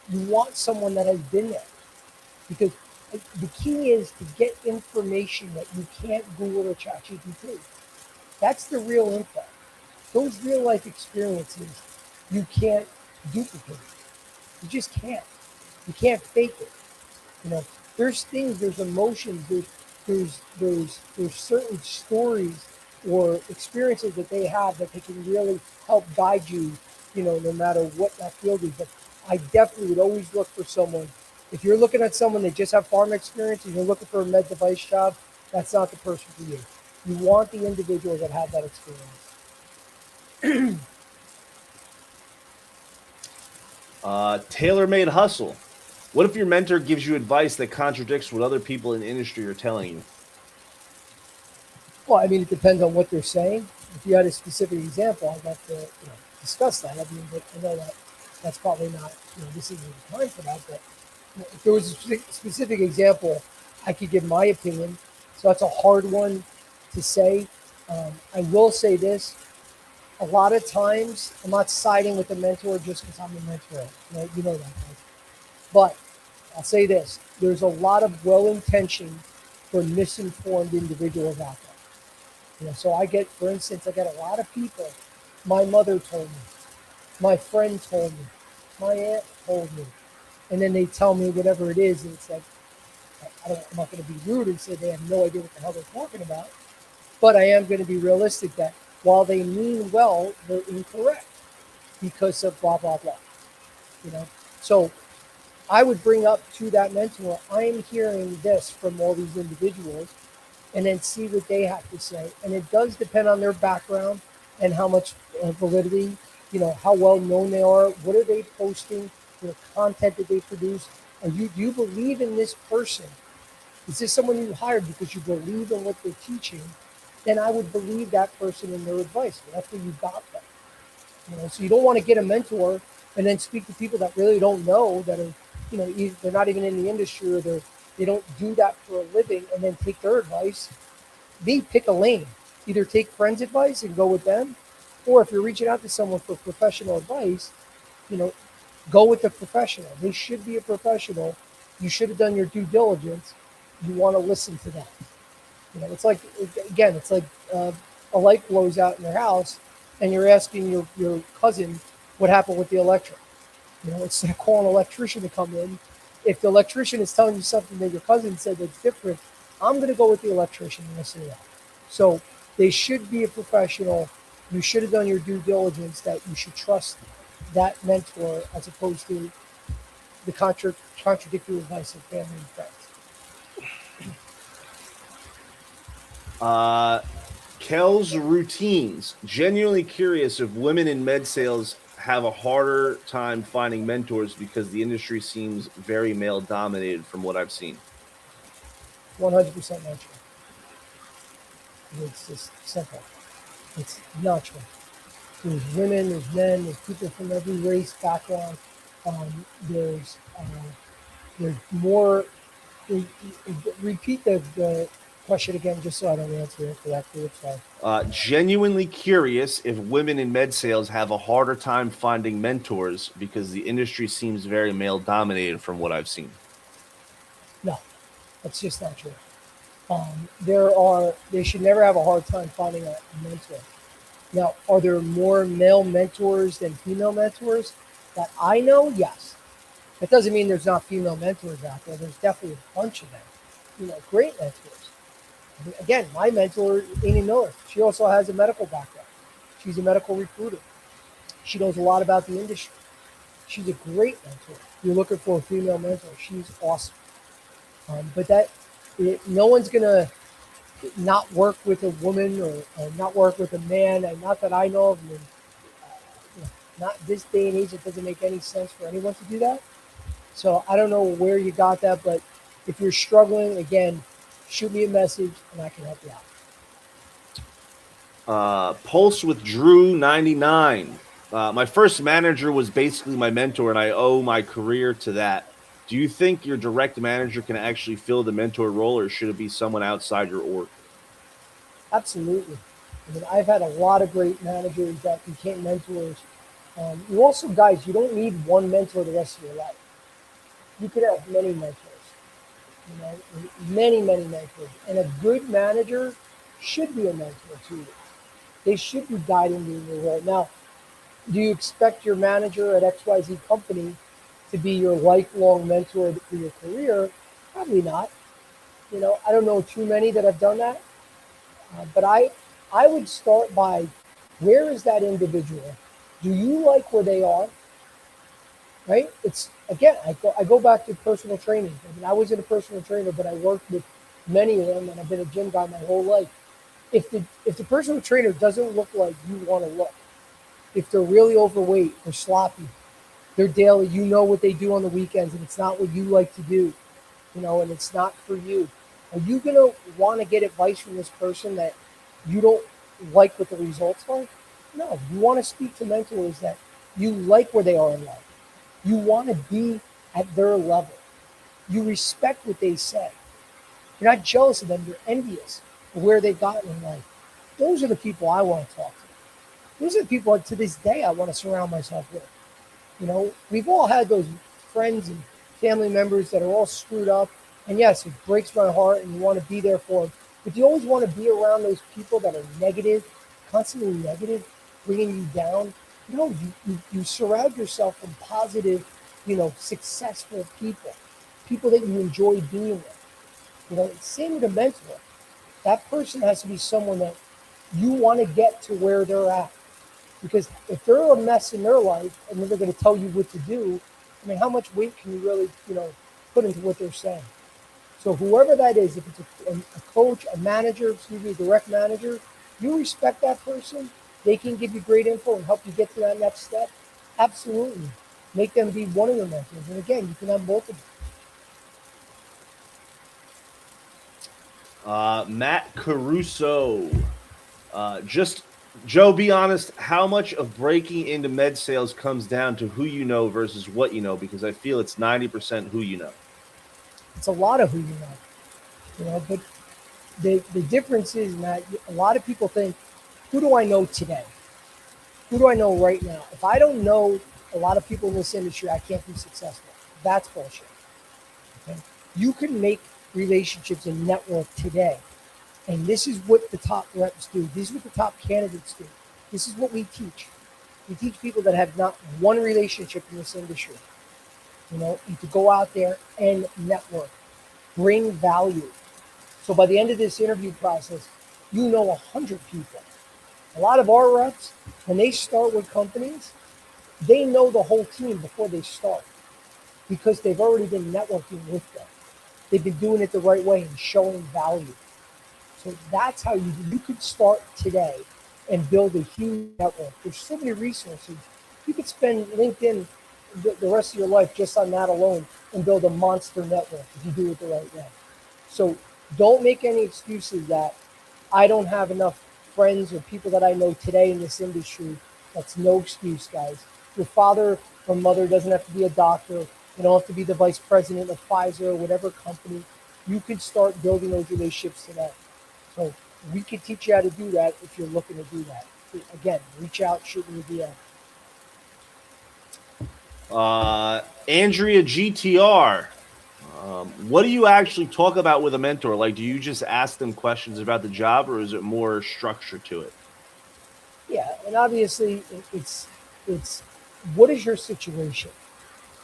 you want someone that has been there. Because The key is to get information that you can't Google or ChatGPT. That's the real info. Those real life experiences you can't duplicate. You just can't. You can't fake it. You know, there's things, there's emotions, there's certain stories or experiences that they have that they can really help guide you, no matter what that field is. But I definitely would always look for someone. If you're looking at someone that just have farm experience and you're looking for a med device job, that's not the person for you. You want the individuals that have that experience. Tailor-made hustle. What if your mentor gives you advice that contradicts what other people in the industry are telling you? Well, I mean, it depends on what they're saying. If you had a specific example, I'd have to discuss that. I mean, but I know that's probably not, this isn't the time for that. But if there was a specific example, I could give my opinion. So that's a hard one to say. I will say this. A lot of times, I'm not siding with the mentor just because I'm a mentor. You know that, right? But I'll say this. There's a lot of well-intentioned but misinformed individuals out there. So for instance, I get a lot of people. My mother told me, my friend told me, my aunt told me, and then they tell me whatever it is, and it's like, I'm not going to be rude and say they have no idea what the hell they're talking about, but I am going to be realistic that while they mean well, they're incorrect because of blah, blah, blah. So I would bring up to that mentor, I am hearing this from all these individuals, and then see what they have to say. And it does depend on their background and how much validity, how well known they are, what are they posting, content that they produce. Do you believe in this person? Is this someone you hired because you believe in what they're teaching? Then I would believe that person in their advice. That's where you got them. So you don't want to get a mentor and then speak to people that really don't know, that are, they're not even in the industry, or they don't do that for a living, and then take their advice. They pick a lane. Either take friends' advice and go with them, or if you're reaching out to someone for professional advice, go with the professional. They should be a professional. You should have done your due diligence. You want to listen to them. It's like, again, it's like a light blows out in their house, and you're asking your cousin what happened with the electric. Instead of calling an electrician to come in, if the electrician is telling you something that your cousin said that's different, I'm going to go with the electrician and listen to that. So they should be a professional. You should have done your due diligence, that you should trust that mentor as opposed to the contradictory advice of family and friends. Kel's routines. Genuinely curious if women in med sales have a harder time finding mentors because the industry seems very male dominated from what I've seen. 100% not true. It's just simple. It's not true. There's women, there's men, there's people from every race, background. There's more. Repeat the question again, just so I don't answer it correctly. Genuinely curious if women in med sales have a harder time finding mentors because the industry seems very male dominated from what I've seen. No, that's just not true. They should never have a hard time finding a mentor. Now, are there more male mentors than female mentors that I know? Yes. That doesn't mean there's not female mentors out there. There's definitely a bunch of them. Great mentors. Again, my mentor, Amy Miller, she also has a medical background. She's a medical recruiter. She knows a lot about the industry. She's a great mentor. If you're looking for a female mentor, she's awesome. But no one's going to not work with a woman or not work with a man, and not that I know of. I mean, not this day and age, it doesn't make any sense for anyone to do that. So I don't know where you got that, but if you're struggling, again, shoot me a message and I can help you out. Pulse with Drew 99. My first manager was basically my mentor, and I owe my career to that. Do you think your direct manager can actually fill the mentor role, or should it be someone outside your org? Absolutely. I mean, I've had a lot of great managers that became mentors. You also, guys, you don't need one mentor the rest of your life. You could have many mentors. You know, many, many mentors. And a good manager should be a mentor to you. They should be guiding you in your role. Now, do you expect your manager at XYZ company to be your lifelong mentor for your career? Probably not. You know, I don't know too many that have done that, but I would start by where is that individual? Do you like where they are? Right? It's again, I go back to personal training. I mean, I was in a personal trainer, but I worked with many of them, and I've been a gym guy my whole life. If the personal trainer doesn't look like you want to look, if they're really overweight or sloppy, they're daily, you know what they do on the weekends, and it's not what you like to do, you know, and it's not for you. Are you gonna want to get advice from this person that you don't like what the results are? No, you want to speak to mentors that you like where they are in life. You want to be at their level. You respect what they say. You're not jealous of them. You're envious of where they've gotten in life. Those are the people I want to talk to. Those are the people to this day I want to surround myself with. You know, we've all had those friends and family members that are all screwed up. And yes, it breaks my heart and you want to be there for them. But you always want to be around those people that are negative, constantly negative, bringing you down. No, you surround yourself from positive, you know, successful people, people that you enjoy being with. You know, same with a mentor. That person has to be someone that you want to get to where they're at. Because if they're a mess in their life and then they're going to tell you what to do, I mean, how much weight can you really, you know, put into what they're saying? So whoever that is, if it's a coach, a manager, excuse me, a direct manager, you respect that person. They can give you great info and help you get to that next step. Absolutely. Make them be one of your mentors. And again, you can have multiple. Matt Caruso. Just Joe, be honest. How much of breaking into med sales comes down to who you know versus what you know? Because I feel it's 90% who you know. It's a lot of who you know, but the difference is, Matt, a lot of people think, who do I know today? Who do I know right now? If I don't know a lot of people in this industry, I can't be successful. That's bullshit. Okay? You can make relationships and network today. And this is what the top reps do. This is what the top candidates do. This is what we teach. We teach people that have not one relationship in this industry, you know, and to go out there and network, bring value. So by the end of this interview process, you know 100 people. A lot of our reps, when they start with companies, they know the whole team before they start because they've already been networking with them. They've been doing it the right way and showing value. So that's how you could start today and build a huge network. There's so many resources. You could spend LinkedIn the rest of your life just on that alone and build a monster network if you do it the right way. So don't make any excuses that I don't have enough friends or people that I know today in this industry. That's no excuse, guys. Your father or mother doesn't have to be a doctor. You don't have to be the vice president of Pfizer or whatever company. You could start building those relationships today. So we can teach you how to do that if you're looking to do that. Again, reach out, shoot me a DM. Andrea GTR. What do you actually talk about with a mentor? Like, do you just ask them questions about the job, or is it more structure to it? Yeah, and obviously it's what is your situation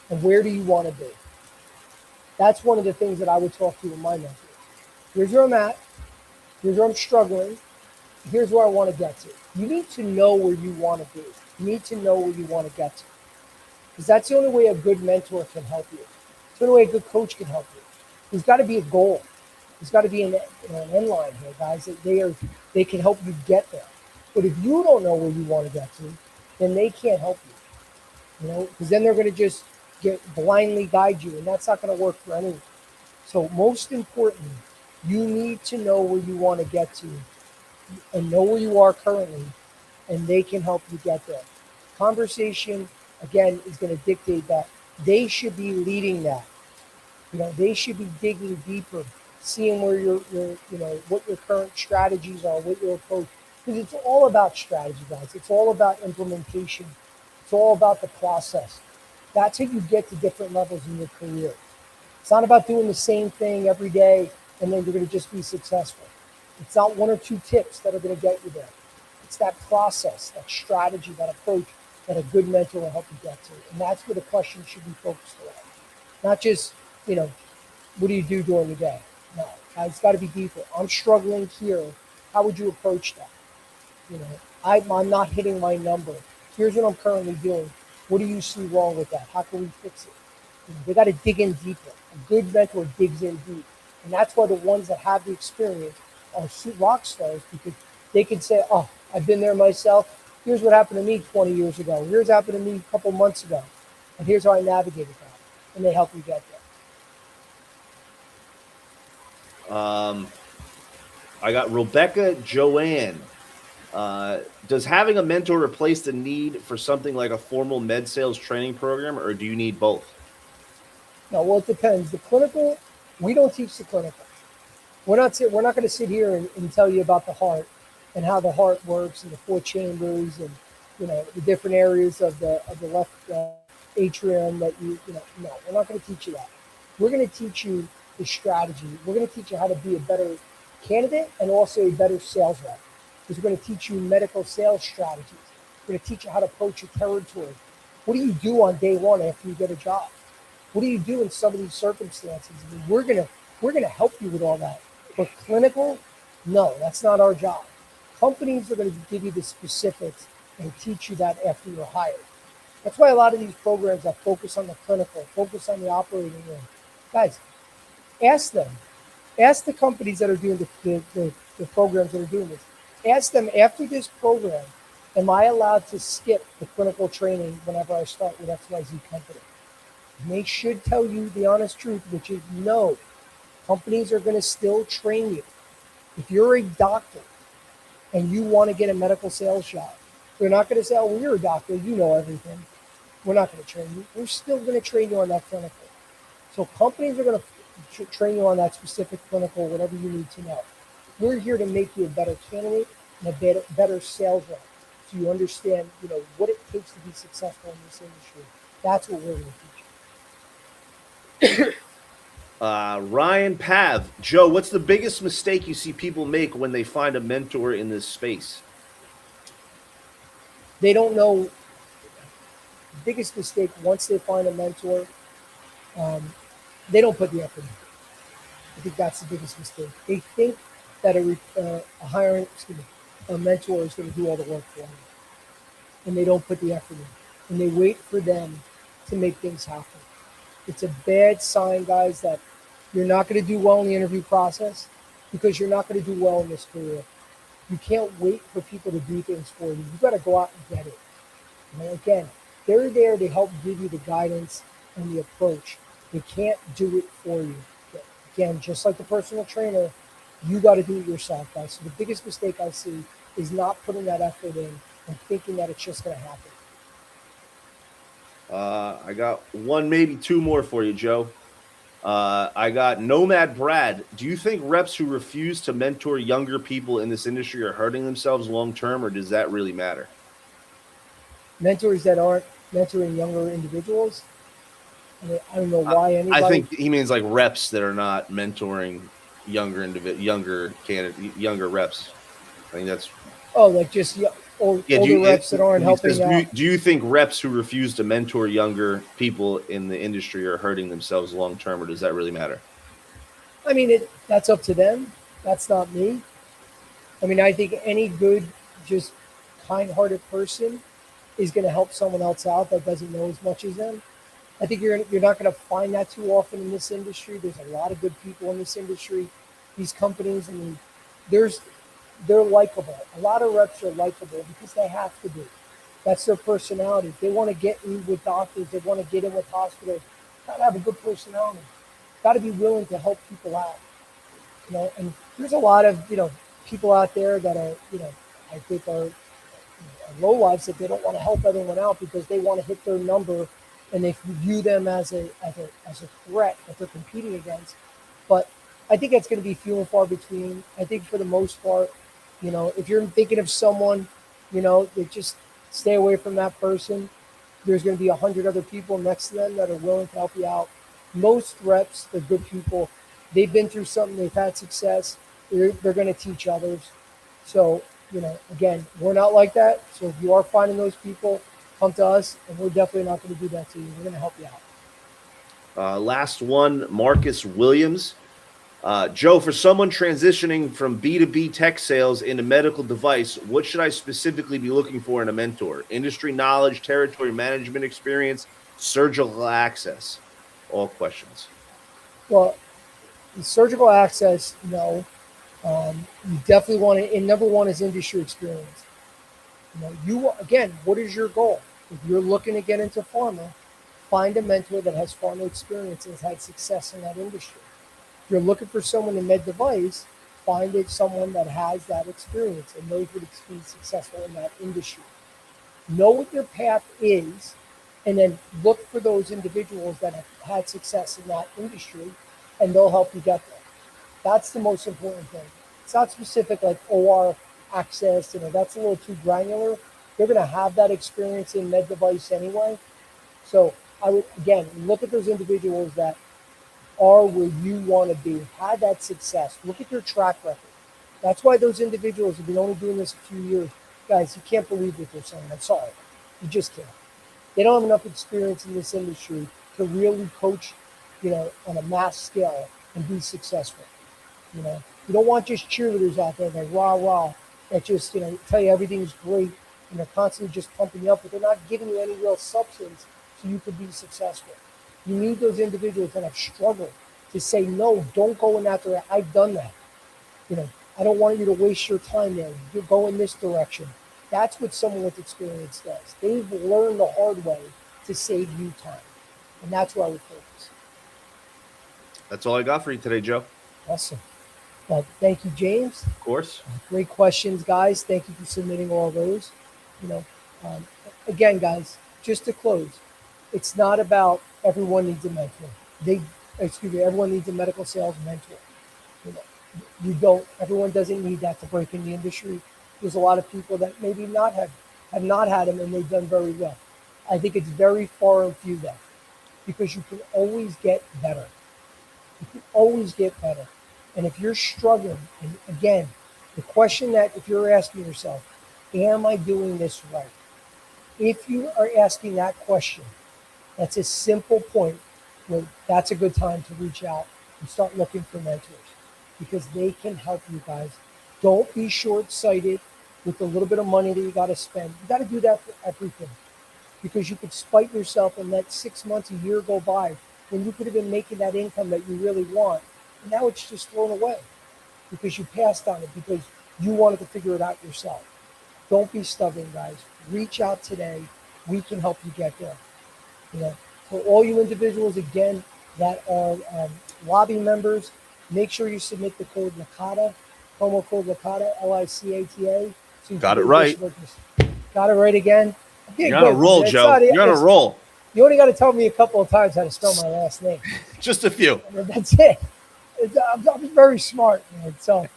and where do you want to be? That's one of the things that I would talk to with my mentors. Here's where I'm at. Here's where I'm struggling. Here's where I want to get to. You need to know where you want to be. You need to know where you want to get to. Because that's the only way a good mentor can help you. It's the only way a good coach can help you. There's got to be a goal. There's got to be an end line here, guys. That they can help you get there. But if you don't know where you want to get to, then they can't help you. You know, because then they're going to just blindly guide you, and that's not going to work for anyone. So most importantly, you need to know where you want to get to and know where you are currently, and they can help you get there. Conversation, again, is going to dictate that. They should be leading that. You know, they should be digging deeper, seeing where you know, what your current strategies are, what your approach. Because it's all about strategy, guys. It's all about implementation. It's all about the process. That's how you get to different levels in your career. It's not about doing the same thing every day and then you're going to just be successful. It's not one or two tips that are going to get you there. It's that process, that strategy, that approach that a good mentor will help you get to. And that's where the question should be focused on. Not just, what do you do during the day? No, it's got to be deeper. I'm struggling here. How would you approach that? I'm not hitting my number. Here's what I'm currently doing. What do you see wrong with that? How can we fix it? They got to dig in deeper. A good mentor digs in deep. And that's why the ones that have the experience are rock stars, because they can say, oh, I've been there myself. Here's what happened to me 20 years ago. Here's what happened to me a couple months ago. And here's how I navigated that. And they help you get there. I got Rebecca Joanne. Does having a mentor replace the need for something like a formal med sales training program, or do you need both? No, well, it depends. The clinical, we don't teach the clinical. We're not going to sit here and tell you about the heart and how the heart works and the four chambers and the different areas of the left atrium that no, we're not going to teach you that. We're going to teach you the strategy. We're going to teach you how to be a better candidate and also a better sales rep. Because we're going to teach you medical sales strategies. We're going to teach you how to approach your territory. What do you do on day one after you get a job? What do you do in some of these circumstances? I mean, we're gonna help you with all that. But clinical, no, that's not our job. Companies are going to give you the specifics and teach you that after you're hired. That's why a lot of these programs that focus on the clinical, focus on the operating room. Guys, ask them. Ask the companies that are doing the programs that are doing this. Ask them, after this program, am I allowed to skip the clinical training whenever I start with XYZ company? And they should tell you the honest truth, which is no. Companies are going to still train you. If you're a doctor and you want to get a medical sales job, they're not going to say, oh, well, you're a doctor, you know everything. We're not going to train you. We're still going to train you on that clinical. So companies are going to train you on that specific clinical, whatever you need to know. We're here to make you a better candidate and a better sales rep, so you understand, what it takes to be successful in this industry. That's what we're going to teach you. Ryan Pav. Joe, what's the biggest mistake you see people make when they find a mentor in this space? They don't know. The biggest mistake, once they find a mentor, they don't put the effort in. I think that's the biggest mistake. They think that a mentor is going to do all the work for them. And they don't put the effort in. And they wait for them to make things happen. It's a bad sign, guys, that you're not going to do well in the interview process because you're not going to do well in this career. You can't wait for people to do things for you. You've got to go out and get it. And again, they're there to help give you the guidance and the approach. They can't do it for you. Again, just like the personal trainer, you got to do it yourself, guys. So the biggest mistake I see is not putting that effort in and thinking that it's just going to happen. I got one, maybe two more for you, Joe. I got Nomad Brad. Do you think reps who refuse to mentor younger people in this industry are hurting themselves long term, or does that really matter? Mentors that aren't mentoring younger individuals, I don't know why anybody. I think he means like reps that are not mentoring younger reps. I think that's. Oh, like just older reps that aren't helping out. Do you think reps who refuse to mentor younger people in the industry are hurting themselves long term, or does that really matter? I mean, that's up to them. That's not me. I mean, I think any good, just kind-hearted person is going to help someone else out that doesn't know as much as them. I think you're not going to find that too often in this industry. There's a lot of good people in this industry. These companies, I mean, they're likable. A lot of reps are likable because they have to be. That's their personality. They want to get in with doctors. They want to get in with hospitals. Got to have a good personality. Got to be willing to help people out. And there's a lot of people out there that are I think are low lives that they don't want to help everyone out because they want to hit their number and they view them as a threat that they're competing against. But I think that's going to be few and far between. I think for the most part, if you're thinking of someone, that just stay away from that person. There's going to be 100 other people next to them that are willing to help you out. Most reps, they're good people. They've been through something. They've had success. They're going to teach others. So, again, we're not like that. So if you are finding those people, come to us, and we're definitely not going to do that to you. We're going to help you out. Last one, Marcus Williams. Joe, for someone transitioning from B2B tech sales into medical device, what should I specifically be looking for in a mentor? Industry knowledge, territory management experience, surgical access? All questions. Well, the surgical access, no. You definitely want to, and number one is industry experience. Again, what is your goal? If you're looking to get into pharma, find a mentor that has pharma experience and has had success in that industry. If you're looking for someone in med device, find someone that has that experience and knows what it's been successful in that industry. Know what your path is, and then look for those individuals that have had success in that industry, and they'll help you get there. That's the most important thing. It's not specific like OR access, that's a little too granular. They're going to have that experience in med device anyway. So I would, again, look at those individuals that are where you want to be, had that success. Look at their track record. That's why those individuals have been only doing this a few years. Guys, you can't believe what they're saying. I'm sorry. You just can't. They don't have enough experience in this industry to really coach, on a mass scale and be successful. You don't want just cheerleaders out there that rah, that just, tell you everything's great and they're constantly just pumping you up, but they're not giving you any real substance so you could be successful. You need those individuals that have struggled to say, no, don't go in that direction. I've done that. I don't want you to waste your time there. You go in this direction. That's what someone with experience does. They've learned the hard way to save you time. And that's where I would focus. That's all I got for you today, Joe. Awesome. Well, thank you, James. Of course. Great questions, guys. Thank you for submitting all those. Again, guys, just to close, it's not about everyone needs a mentor. Everyone needs a medical sales mentor. Everyone doesn't need that to break in the industry. There's a lot of people that maybe have not had them and they've done very well. I think it's very far and few that, because you can always get better. You can always get better. And if you're struggling, and again, the question that if you're asking yourself, am I doing this right? If you are asking that question, that's a simple point where that's a good time to reach out and start looking for mentors, because they can help you guys. Don't be short-sighted with the little bit of money that you got to spend. You got to do that for everything, because you could spite yourself and let 6 months, a year go by when you could have been making that income that you really want. And now it's just thrown away because you passed on it because you wanted to figure it out yourself. Don't be stubborn, guys. Reach out today. We can help you get there. For all you individuals, again, that are lobby members, make sure you submit the code Licata, promo code Licata, Licata. So Got it right. Got it right again. You're on a roll, Joe. You're on a roll. You only got to tell me a couple of times how to spell my last name. Just a few. That's it. I'm very smart, man. So,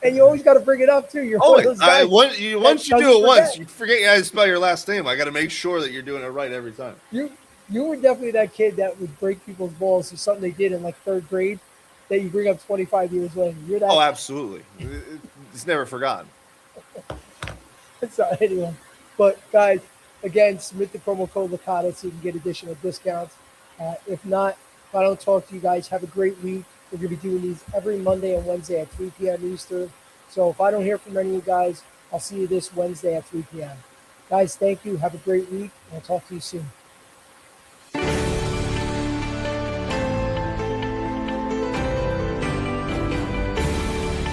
and you always got to bring it up too. You're once you do it once, you forget how to spell your last name. I got to make sure that you're doing it right every time. You were definitely that kid that would break people's balls for something they did in like third grade that you bring up 25 years later. You're that. Oh, absolutely. It's never forgotten. So anyway, but guys, again, submit the promo code Licata so you can get additional discounts. If not, if I don't talk to you guys, have a great week. We're going to be doing these every Monday and Wednesday at 3 p.m. Eastern. So if I don't hear from any of you guys, I'll see you this Wednesday at 3 p.m. Guys, thank you. Have a great week, and I'll talk to you soon.